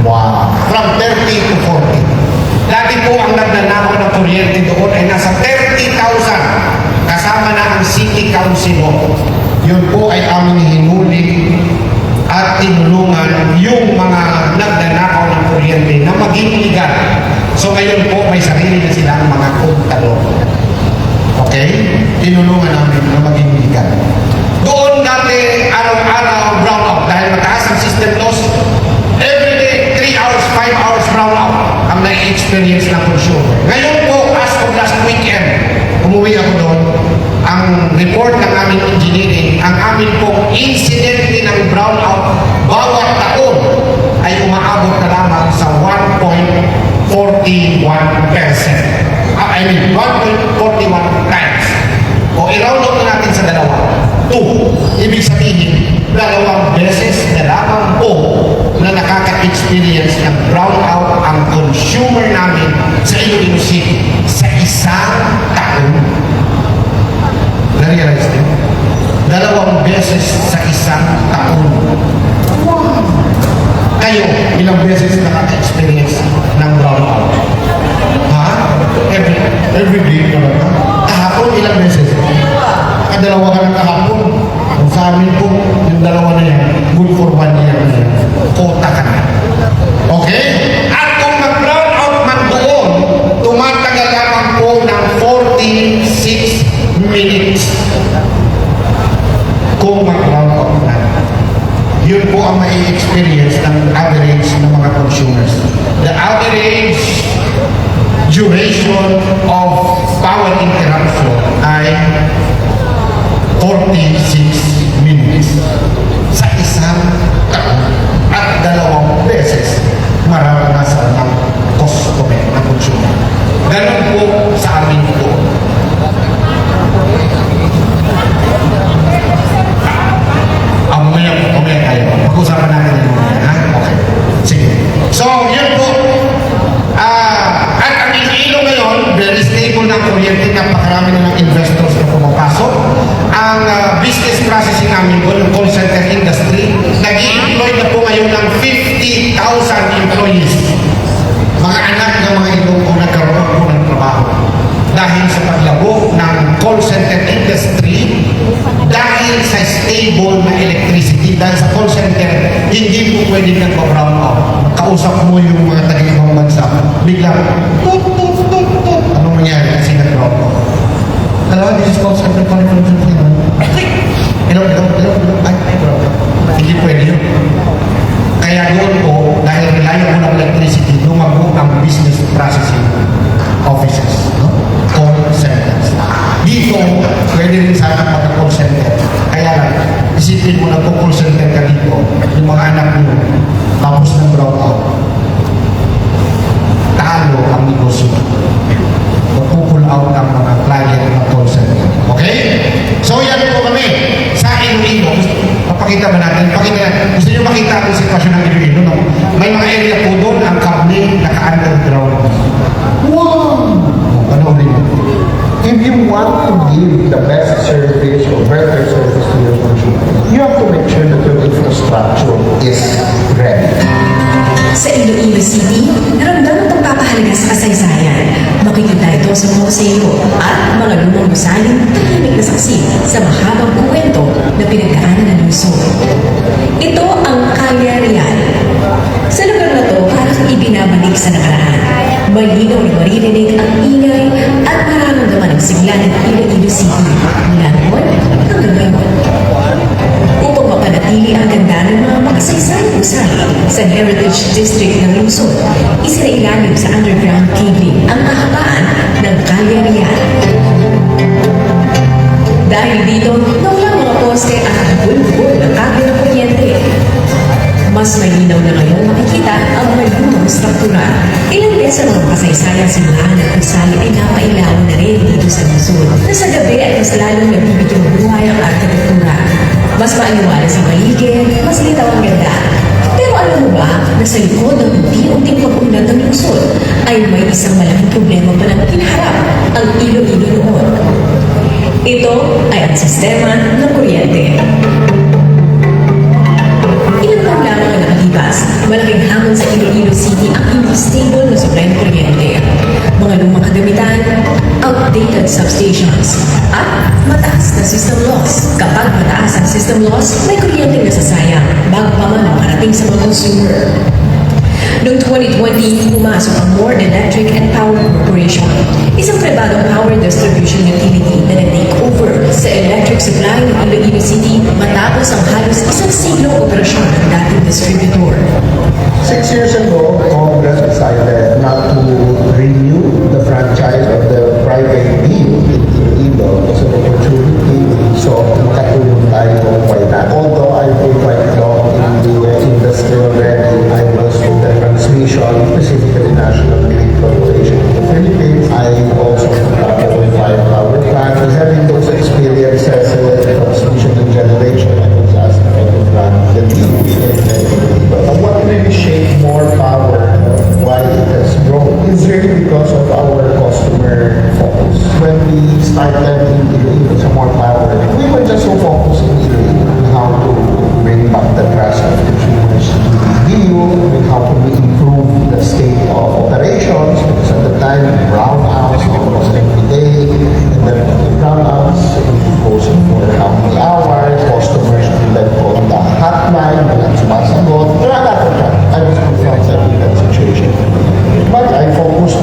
Wow! From 30 to 40. Dati po ang nagnanakaw ng kuryente doon ay nasa 30,000. Kasama na ang City Council. Yun po ay aming hinuli at tinulungan yung mga nagnanakaw ng kuryente na maging legal. So ngayon po may sarili na silang mga kontador. Okay? Tinulungan namin na maging legal. Doon dati araw-araw brownout dahil mataas ang system loss. Every day, 3 hours, 5 hours brownout ang na-experience ng consumer. Ngayon po, as of last weekend, umuwi ako doon, ang report ng aming engineering, ang amin pong incident ng brownout bawat taon ay umaabot na lamang sa 1.41%. I mean, 1.41 times. O i-round up na natin sa dalawa. 2. Ibig sabihin, 2 beses na lamang po na nakaka-experience ng brownout ang consumer namin sa Iloilo City sa isang taon. Na-realize din? 2 beses sa isang taon. Wow! Kayo, ilang beses nakaka-experience ng brownout? Ha? Every day ka ba? Kahapon, ilang beses? Kadalawa ka ng kahapon. Kung sa amin po, yung 2 na yan, good for 1 year na yan. Kota ka na. Okay? At kung mag-brown out man doon, tumatagal lamang po ng 46 minutes. Kung mag-brown out na. Yun po ang mai-experience ng average ng mga consumers. The average duration of power interruption ay 46 minutes sa isang taon at 2 beses mararanasan ng customer ng consumer. Ganun po sa amin po. Mamaya tayo. Pag-usapan natin yung mga, ha? Okay. Sige. So, yun po. At ang Iloilo ngayon, very stable ng kuryente, napakarami na ng investors na pumapasok. Ang business processing namin po, yung call center industry, nag-i-employ na po ngayon ng 50,000 employees. Mga anak ng mga Ilonggo nagkaroon po ng trabaho. Dahil sa paglago ng call center industry, dahil sa stable na electricity, dahil sa call center, hindi po pwede nag-brown out. Kausap mo yung mga taga-ibang bansa, biglang, tut, tut, tut, tut. Anong nangyari kasi nag-brown out? Hello, this is call center calling from Filipino. Hello. Ay, hindi pwede yun. Kaya doon po, dahil reliable ng electricity, lumago ang business processing offices, no? Call centers. Dito, pwede rin sana mag-call center. Kaya lang, isipin mo na po call center ka dito, yung mga anak mo, tapos ng brown out. Talo ang negosyo. Magpupul out ang mga client ng call center. Okay? So yan po kami sa Iloilo. Papakita ba natin? Gusto nyo makita ang sitwasyon ng Iloilo, no? May mga area po doon, ang kable naka-underground. Wow! Panoorin mo. If you want to give the best service or better service to your consumer, you have to make sure that your infrastructure is ready. Sa Iloilo City, naramdaman ang pagpapahalaga sa kasaysayan. Makikita ito sa museo at mga lumang gusaling tahimik na saksi sa mahabang kwento na pinagdaanan ng lungsod. Ito ang Calle Real. Sa lugar na to, parang ibinabalik sa nakaraan. Malinaw na maririnig ang ingay at mararamdaman ang sigla ng Iloilo City mula noon hanggang ngayon. Upang mapanatili ang ganda ng mga makasaysayang gusali sa Heritage District ng lungsod, isinailalim sa underground cabling ang kahabaan ng Calle Real. Dahil dito, nawala mga poste at bulbul ng kable ng kuryente. Mas malinaw na ngayon makikita ang malumang struktura. Ilang beses ang mga kasaysayang simbahan at gusali ay napailawan na rin dito sa lungsod, na sa gabi ay mas lalong nabibigyang buhay ang arkitektura. Mas maaliwala sa paligid, mas litaw ang ganda. Pero alam mo ba na sa likod ng unti-unting pag-unlad ng lungsod ay may isang malaking problema pa ng kinaharap ang Iloilo noon. Ito ay ang sistema ng kuryente. Ilang taon lamang ang nakalipas, malaking hamon sa Iloilo City ang hindi stable na supply ng kuryente. Mga lumang kagamitan, outdated substations, at mataas na system loss. Kapag mataas ang system loss, may kuryenteng nasasayang bago pa man makarating sa mga consumer. Noong 2020, pumasok ang More Electric and Power Corporation, isang pribadong power distribution utility na nag-take over sa electric supply ng Iloilo City matapos ang halos isang siglong operasyon ng dating distributor. 6 years ago, Congress decided not to renew the franchise of the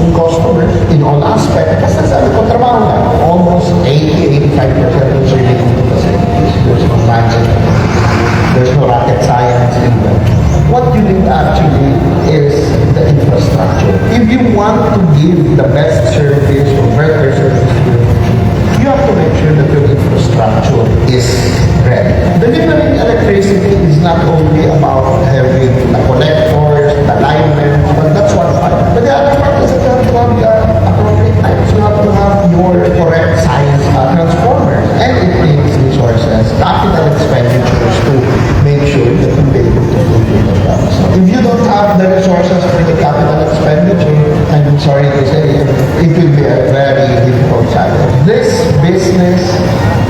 satisfying customers in all aspects. Kasi sabi ko, trabaho na. Almost 80-85% is related to facilities. There's no magic. There's no rocket science in that. What you need actually is the infrastructure. If you want to give the best service or better service to your you have to make sure that your infrastructure is ready. Delivering electricity is not only about having the collectors, the linemen, but that's one part. But the other part is that you have to have the appropriate times. You have to have your correct size transformers. And it takes resources, capital expenditures to make sure that you're able to fulfill the job. So if you don't have the resources for the capital expenditure, I'm sorry to say, it will be a very difficult challenge. This business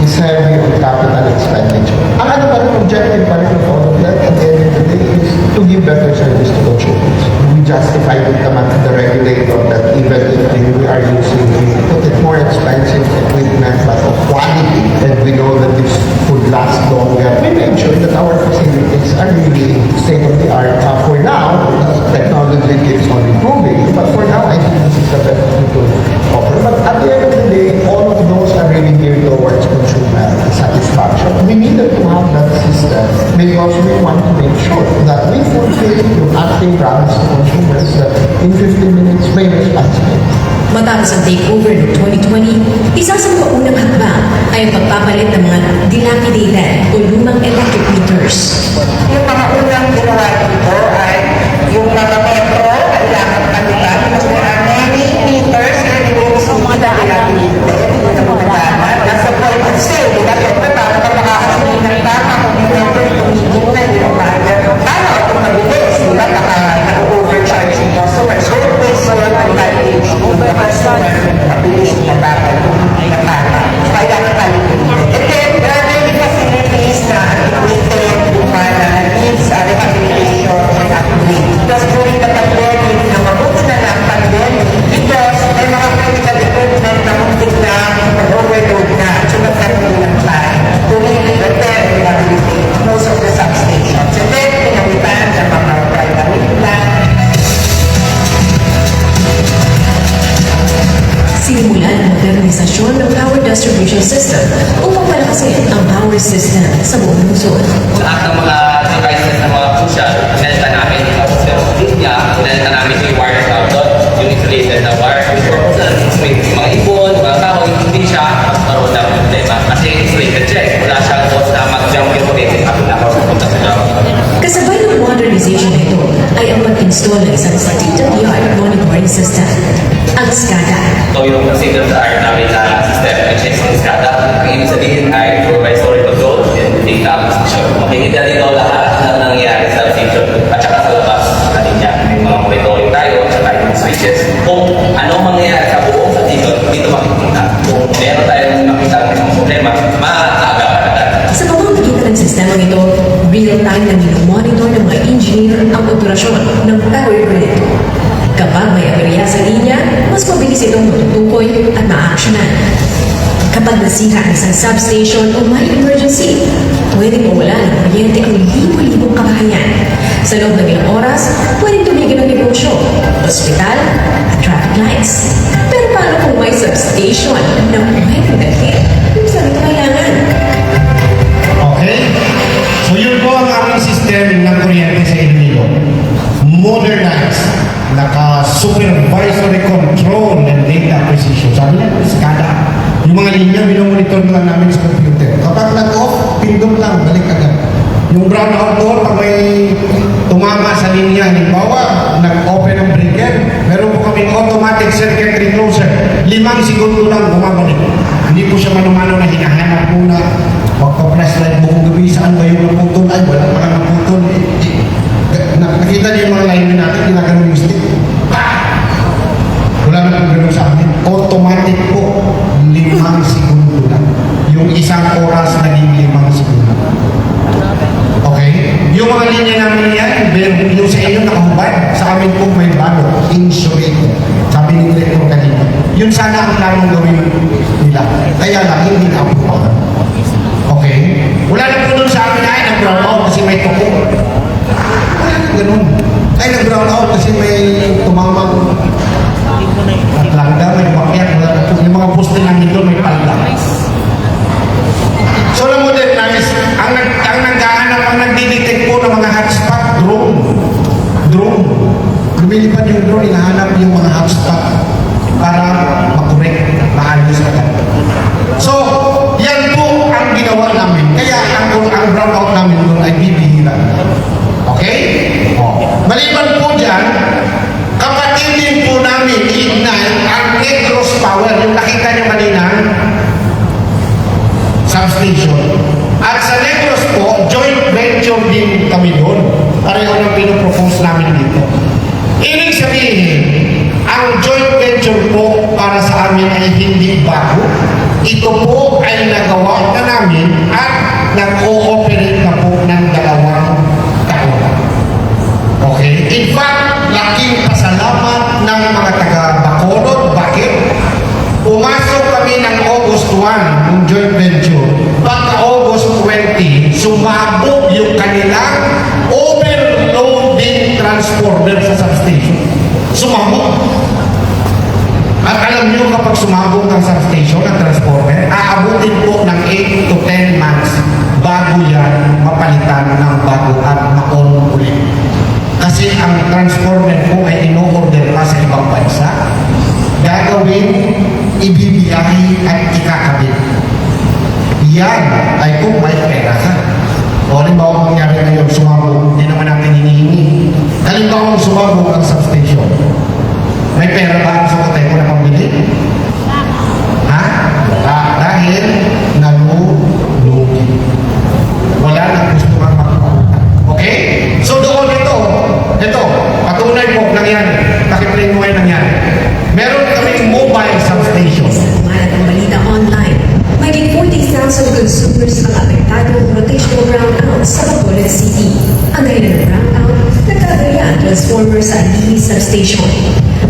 is heavy on capital expenditure. Ang ano pa rin, objective pa rin of all of that at the end of the day is to give better service to consumers. We justify it naman to the regulator that even if we are using more expensive equipment but of quality and we know that this would last longer, we make sure that our facilities are really state of the art. For now, technology keeps on improving, but for now, I think this is the best we could offer. But at the end of the day, all of those are really geared towards consumer satisfaction. We needed to have that system because we want to make sure that we fulfill yung acting promise to consumers that in 15 minutes may responsibility. Matapos ang takeover noong 2020, isa sa mga unang hakbang ay ang pagpapalit ng mga dilapidated o lumang electric meters. Yung mga unang ginawa dito ay yung mga metro, kailangan kanila yung mga many meters na yung sumida nila dito. Yung mga dama, nasa point of sale, diba? Siyempre, para ka makakasali ng tama kung yung metro tumigil na yung mga tama o kung mabilis, diba? Naka-overcharge yung customers. So, so yung advantage yung mga customer, mabilis na tama yung tama. Kailangan talipin. And then, there are many facilities na equipped, na needs rehabilitation and upgrade. Because during the pandemic, na mabuti na lang pandemic, because may mga critical equipment na muntik na overload na at yung nagkaroon ng time to really repair and rehabilitate most of the substations. And then, pinawitan sa mga primary plant. Sinimulan ang modernisasyon ng power distribution system upang palakasin ang power system sa buong lungsod. Lahat ng mga devices ng mga crucial, pinalita namin yung linya, pinalita namin yung wire outlet, yung insulated na wire. Yung purpose na may mga ipon, mga kahoy, hindi siya magkaroon ng problema. Kasi insulated check, wala siyang cause na mag-jump yung rotating kapit na ako sa punta sa job. Kasabay ng modernization nito ay ang pag-install ng isang state-of-the-art monitoring system, ang SCADA. So yung consider sa art namin na system, which is yung SCADA, ang ibig sabihin ay supervisory control and data acquisition. Makikita dito lahat ng nangyayari sa station at saka sa labas na linya. May mga monitoring tayo at saka yung switches. Kung anong mangyayari sa buong station, dito makikita. Kung meron tayong makita ng problema, maaagapan agad. Sa pamamagitan ng sistema ito, real-time na minomonitor ng mga engineer ang operasyon ng power grid. Kapag may aberya sa linya, mas mabilis itong matutukoy at ma-actionan. Kapag nasira ang isang substation o may emergency, pwedeng mawala ng kuryente ang libo-libong kabahayan. Sa loob ng ilang oras, pwedeng tumigil ang negosyo, ospital, at traffic lights. Pero paano kung may substation na pwedeng dalhin? Yung sa kailangan. Okay? So yun po ang aming system ng kuryente sa Iloilo. Modernized, naka-supervisory control and data acquisition. Sabi niya, SCADA. Yung mga linya, minomonitor na lang namin sa computer. Kapag nag-off, pindot lang, balik agad. Yung brownout door, pag may tumama sa linya, halimbawa, nag-open ang breaker, meron po kaming automatic circuitry closer. 5 segundo lang bumabalik. Hindi po siya mano-mano na hinahanap muna. Magpa-flashlight buong gabi, saan ba yung naputol? Ay, wala pa lang naputol. Nakita niyo yung mga linemen natin, ginagano yung stick. Wala na pong gano'n sa amin. Automatic po, 5 segundo lang. Yung isang oras naging 5 segundo. Okay? Yung mga linya namin yan, yung sa inyo nakahubad, sa amin po may balo, insulated. Sabi ni Director kanina. Yun sana ang planong gawin nila. Kaya lang, hindi na po. Okay? Wala na po doon sa amin ay nag-brown out kasi may tuko. Wala na ganun. Ay nag-brown out kasi may tumamang Negros Power, yung nakita niyo kanina, substation. At sa Negros po, joint venture din kami doon. Pareho ng pinopropose namin dito. Ibig sabihin, ang joint venture po para sa amin ay hindi bago. Ito po ay nagawa na namin at nag-cooperate na po ng 2 taon. Okay? In fact, laking pasalamat ng mga taga-Bacolod. Bakit? Pumasok kami ng August 1 ng joint venture. Pagka August 20, sumabog yung kanilang overloading transformer sa substation. Sumabog. At alam nyo, kapag sumabog ng substation, ng transformer, aabutin po ng 8 to 10 months bago yan mapalitan ng bago at ma-on ulit. Kasi ang transformer po ay in-order pa sa ibang bansa. Gagawin, ibibiyahe at ikakabit. Yan ay kung may pera ka. O halimbawa mangyari ngayon, sumabog, hindi naman natin hinihingi. Halimbawa sumabog ang substation. May pera ba ang sukotay mo na pambili? Ha? Dahil nalulugi. Wala nang gusto kang magpakutan. Okay? So doon ito, patunay po nangyari. Pakiplay mo ngayon nangyari. Meron kaming mobile substation. Sa kumalat ng balita online, maging 40,000 consumers ang apektado ng rotational brownout sa Bacolod City. Ang dahilan ng brownout, nagkagaya ang transformer sa Alihi substation.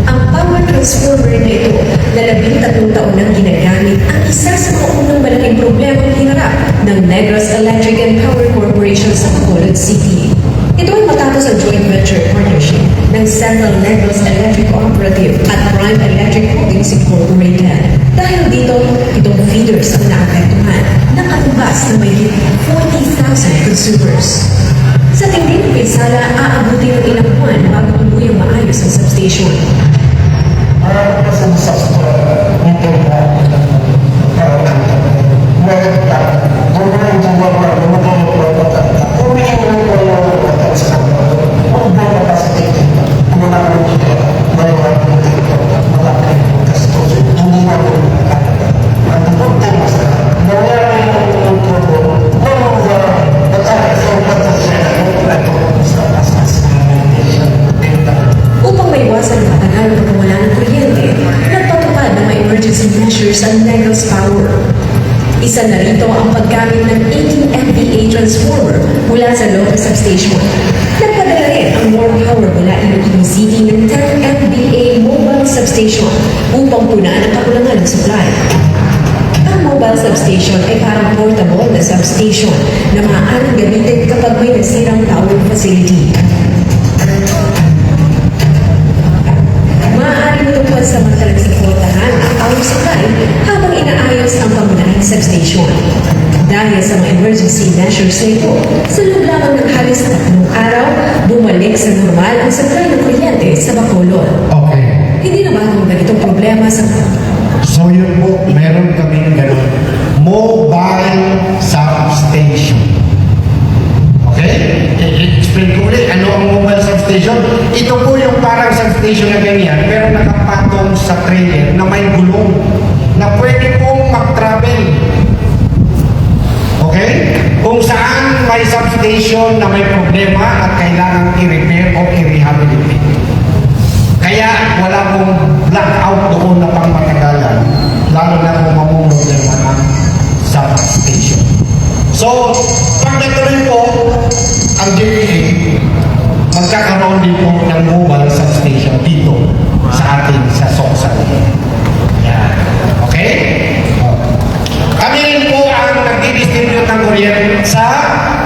Ang power transformer na ito na 13 taon nang ginagamit ang isa sa mga unang malaking problemang hinarap ng Negros Electric and Power Corporation sa Bacolod City. Ito ay matapos ang joint venture partnership ng Central Negros Electric Cooperative at Prime Electric Holdings Incorporated. Dahil dito, itong feeders ang naapektuhan ng katubas na may 40,000 consumers. Sa tingin ng pinsala, aabuti ng ilang buwan bago tuluyang maayos ang substation. Upang maiwasan ang matagal na pagkawala ng kuryente, nagpatupad ng mga emergency measures ang Negros Power. Isa na rito ang paggamit ng 18 MVA transformer mula sa local substation. Nagpadala rin ang more power mula Iloilo City ng 10 MVA mobile substation upang punan ang kakulangan ng supply. Ang mobile substation ay parang portable na substation na maaaring gamitin kapag may nasirang tower facility. Maaari mo itong samantalang suportahan ang power supply habang inaayos ang pangunahing substation. Dahil sa mga emergency measures na ito, sa loob lamang ng halos 3 araw, bumalik sa normal ang supply ng kuryente sa Bacolod. Okay. Hindi na ba ang ganitong problema sa So yun po, meron kaming ganun. Mobile substation. Okay? I-explain ko ulit, ano ang mobile substation? Ito po yung parang substation na ganyan, pero nakapatong sa trailer na may gulong na pwede pong mag-travel. Okay? Kung saan may substation na may problema at kailangan i-repair o i-rehabilitate. Kaya wala pong blackout doon na pang matagalan, lalo na kung mamumulong ang substation. So, pag natuloy po ang JPA, magkakaroon din po ng mobile substation dito sa ating sa Soksan. Yan. Okay? Kami rin po ang nag-distribute ng kuryente sa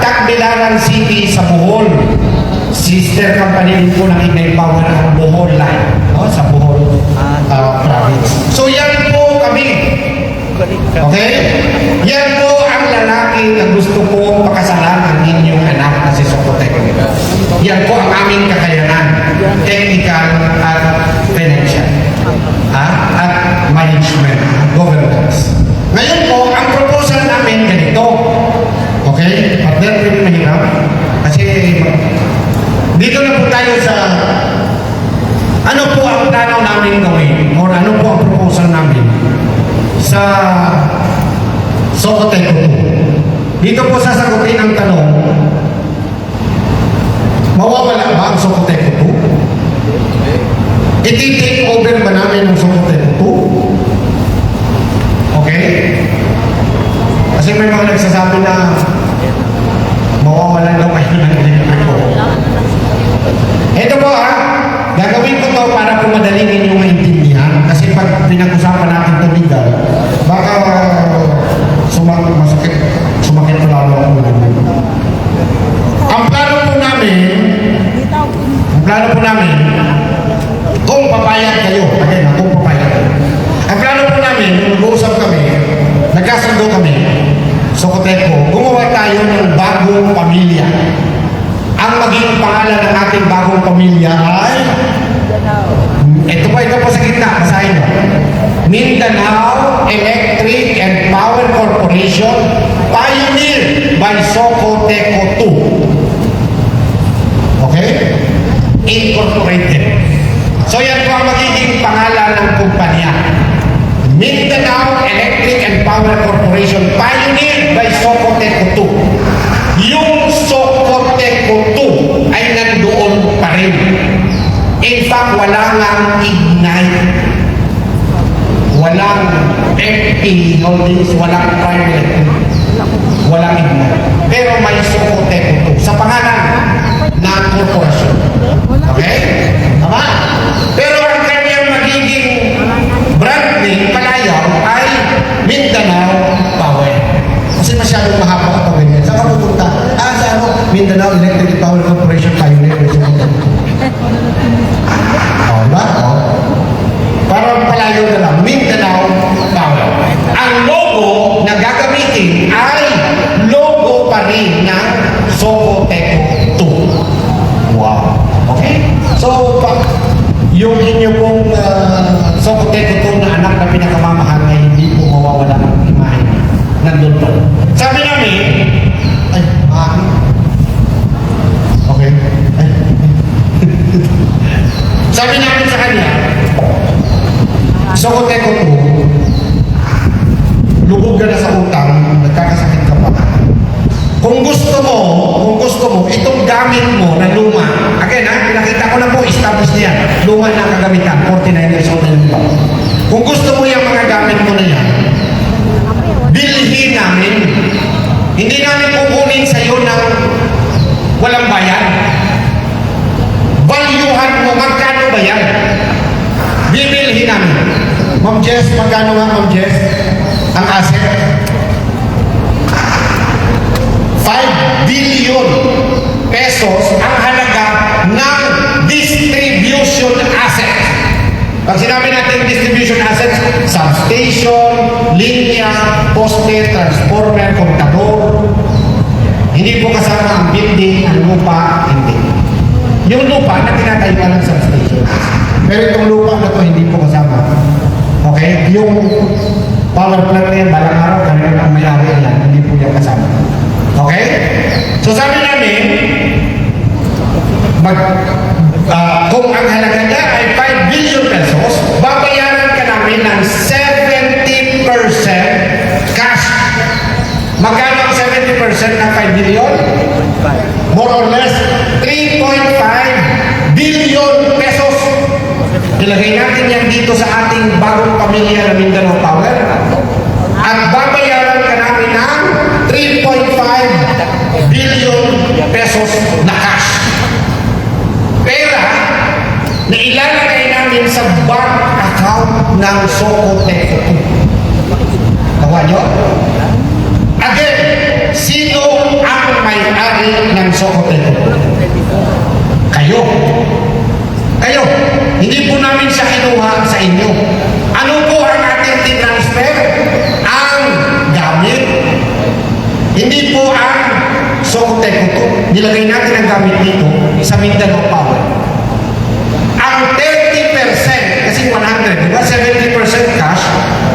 Tacbilaran City sa Bohol. Sister company din po ng Ignite Power ang Bohol Line, no? Sa Bohol province. So yan po kami. Okay? Yan po ang lalaki na gusto po pakasalan ang inyong anak na si Sokotek. Yan po ang aming kakayanan. Technical at financial. At management, governance. Ngayon po, ang proposal namin ganito. Okay? Partner, hindi mahirap. Kasi dito na po tayo sa ano po ang plano namin gawin. More ano po ang proposal namin sa Socoteco 2. Dito po sasagutin ang tanong, mawawala ba ang Socoteco 2? I-take over ba namin ang Socoteco 2? Okay? Kasi may mga nagsasabi na mawawala daw kayo ng electrico. Ito po gagawin ko to para po madali ninyong maintindihan. Kasi pag pinag-usapan natin ito legal, baka sumakit ko lalo ako. Ang plano po namin, kung papayag kayo, kung papayag kayo. Ang plano po namin, nag-uusap kami, nagkasundo kami, Socoteco, gumawa tayo ng bagong pamilya. Ang maging pangalan ng ating bagong pamilya ay, ito po sa gitna, basahin mo. Mindanao Electric and Power Corporation, pioneered by Socoteco 2. Okay? Incorporated. So yan po ang magiging pangalan ng kumpanya. Mindanao Electric and Power Corporation, pioneered by Socoteco 2. Yung Socoteco 2 ay nandoon pa rin. In fact, wala ngang Ignite, walang FP Holdings, walang Prime Electric, walang Ignite. Pero may Socoteco 2 sa pangalan ng korporasyon. Okay? Tama? Pero ang kanyang magiging brand name, palayaw, ay Mindanao Power. Kasi masyadong mahaba ito ganyan. Saan ka pupunta? Sa Mindanao Electric Power Corporation, pioneer. Diba? Parang palayaw na lang, Mindanao Power. Ang logo na gagamitin ay logo pa rin ng Socoteco 2. Wow. Okay? So, yung inyo pong Socoteco 2 na anak na pinakamamahal ay hindi po mawawala ng imahe. Nandun pa. Sabi namin, okay. Sabi namin sa kanya, Socoteco 2, lubog ka na sa utang, nagkakasakit ka pa. Kung gusto mo, itong gamit mo na luma, again pinakita ko na po, established niya, luma na kagamitan, 49 years old na luma. Kung gusto mo yung mga gamit mo na yan, bilhin namin. Hindi namin kukunin sa iyo ng walang bayan. Valuehan mo, magkano ba yan? Bibilhin namin. Ma'am Jess, magkano nga Ma'am Jess? Ang asset? 5 billion pesos ang halaga ng distribution asset. Pag sinabi natin distribution assets, substation, linya, poste, transformer, kontador. Hindi po kasama ang building, ang lupa, hindi. Yung lupa na tinatayuan ng substation. Pero itong lupa na to hindi po kasama. Okay? Yung power plant na yan, balang araw, kanina ang may-ari yan, hindi po yan kasama. Okay? So sabi namin, kung ang halaga niya ay 5 billion pesos, babayaran ka namin ng 70% cash. Magkano ang 70% ng 5 billion? More or less, 3.5 billion pesos. Ilagay natin yan dito sa ating bagong pamilya na Mindanao Power. At babayaran ka namin ng 3.5 billion pesos na cash. Pera na ilalagay namin sa bank account ng Socoteco 2. Tawa nyo? Again, sino ang may-ari ng Socoteco 2? Kayo. Kayo. Hindi po namin siya kinuha sa inyo. Ano po ang ating tinransfer? Ang gamit. Hindi po ang Socoteco 2. Nilagay natin ang gamit dito sa Mindanao Power. Ang 30%, kasi 100, diba? 70% cash,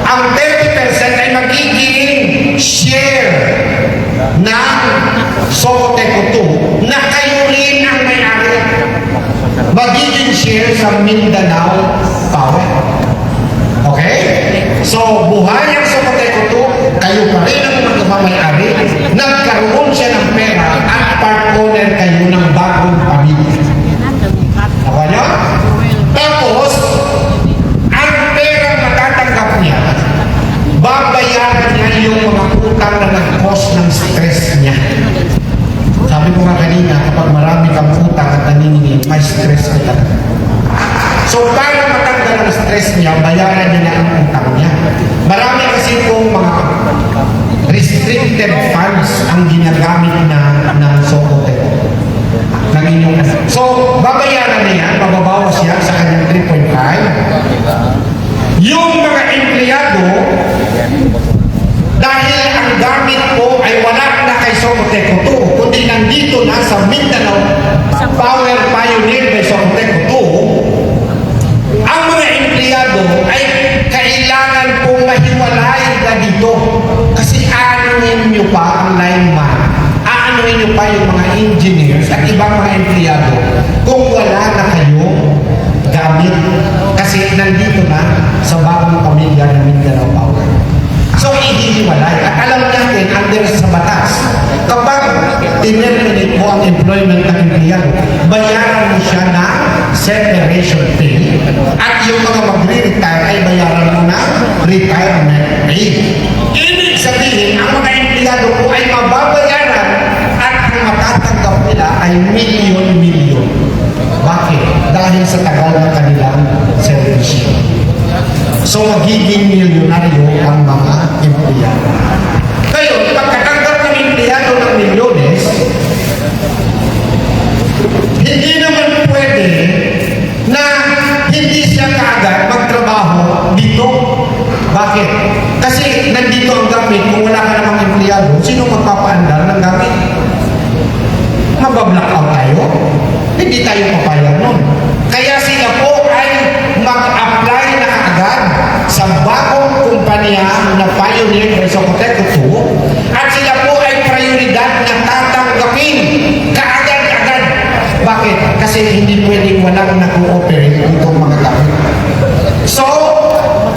ang 30% ay magiging share ng Socoteco 2 na kayo rin ang may-ari. Magiging share sa Mindanao Power. interest niya, bayaran niya na ang utang niya. Marami kasi pong mga restricted funds ang ginagamit ng Socoteco. Ng inyong so, babayaran na yan, mababawas yan sa kanyang 3.5. Yung mga empleyado, dahil ang gamit po ay wala na kay Socoteco 2, kundi nandito na sa Mindanao Power Pioneer by Socoteco 2, ang mga empleyado ay kailangan pong mahiwalay na dito. Kasi aanuhin nyo pa ang lineman, aanuhin nyo pa yung mga engineers at ibang mga empleyado kung wala na kayong gamit. Kasi nandito na sa bagong pamilya ng Mindanao Power. So, ihihiwalay. At alam natin, under sa batas, kapag tinerminate mo ang employment ng empleyado, bayaran mo siya na separation pay at yung mga magre-retire ay bayaran mo na retirement pay. Ibig sabihin, ang mga empleyado po ay mababayaran at ang matatanggap nila ay milyon-milyon. Bakit? Dahil sa tagal ng kanilang servisyo. So, magiging milyonaryo ang mga empleyado. Ngayon, pagkatanggap ng empleyado ng milyones, hindi naman pwede na hindi siya kaagad magtrabaho dito. Bakit? Kasi nandito ang gamit, kung wala ka namang empleyado, sino magpapaandar ng gamit? Mabablock tayo? Hindi tayo papayag nun. Kaya sila po ay mag-apply na kaagad sa bagong kumpanya na Pioneer by Socoteco 2 at sila po ay prioridad na tatanggapin kaagad-agad. Bakit? Kasi hindi pwedeng walang nag-ooperate itong mga gamit. So,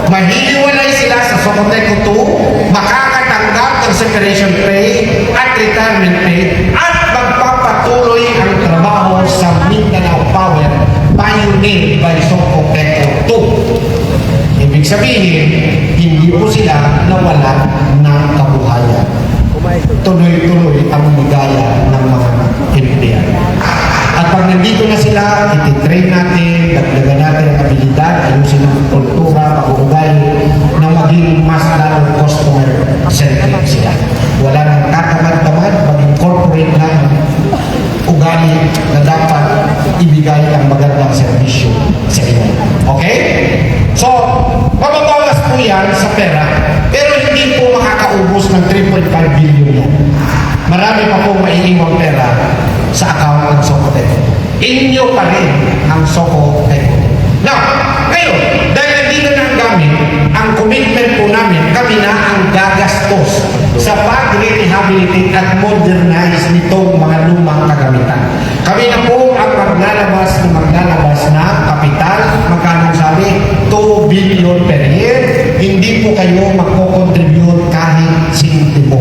mahihiwalay sila sa Socoteco 2, makakatanggap ng separation pay at retirement pay at magpapatuloy ang trabaho sa Mindanao Power Pioneer by Socoteco 2. Ibig sabihin, hindi po sila nawala ng kabuhayan. Tuloy-tuloy ang ligaya ng mga empleyado. At pag nandito na sila, ititrain natin, dagdagan natin ang abilidad, ayusin ang kultura, pag-uugali, na maging mas lalong customer-centric sila. Wala nang tatamad-tamad, mag-incorporate na ang ugali na dapat ibigay ang magandang serbisyo sa inyo. Okay? So, mababawas po yan sa pera, pero hindi po makakaubos ng 3.5 billion yan. Marami pa po maiiwang pera sa account ng Socoteco. Inyo pa rin ang Socoteco. Now, ngayon, dahil nandito na ang gamit, ang commitment po namin, kami na ang gagastos sa pag-rehabilitate at modernize nitong mga lumang kagamitan. Kami na po ang maglalabas na kapital, magkano sabi? 2 billion per year. Hindi po kayo magko-contribute kahit sintimo.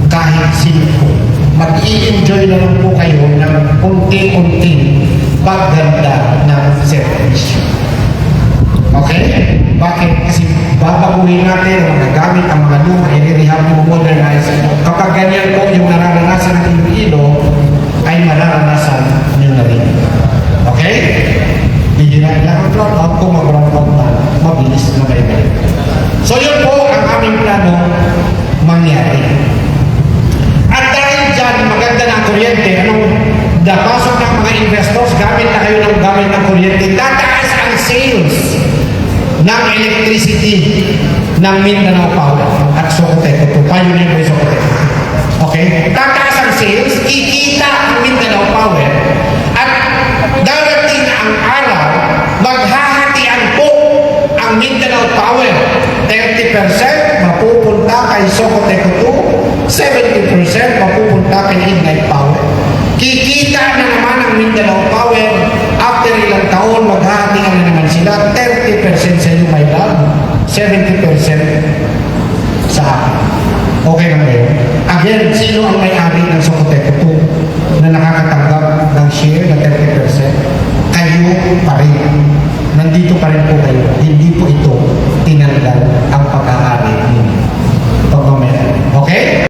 Kahit sintimo. Mag-i-enjoy na lang po kayo ng unti-unting pagganda ng servisyo. Okay? Bakit? Kasi babaguhin natin ang mga gamit, ang mga luma, i-rehab mo, modernize. Kapag ganyan po yung nararanasan ng Iloilo, ay mararanasan nyo na rin. Okay? Bigyan lang ang plot out kung mag-round na mabilis na balik. So yun po ang aming plano mangyari. At dahil dyan, maganda na ang kuryente, anong napasok ng mga investors, gamit na kayo ng gamit ng kuryente, tataas ang sales ng electricity ng Mindanao Power at Socoteco, Pioneer by Socoteco. Okay? Tataas ang sales, kikita ang Mindanao Power at darating ang araw, maghahatian po ang Mindanao Power. 30% mapupunta kay Socoteco 2, 70% mapupunta kay Ignite Power. Kikita na naman ang Mindanao Power. After ilang taon, maghahatian na naman sila. 30% sa iyo, my love. 70% sa akin. Okay na kayo? Again, sino ang may-ari ng Socoteco 2 na nakakatanggap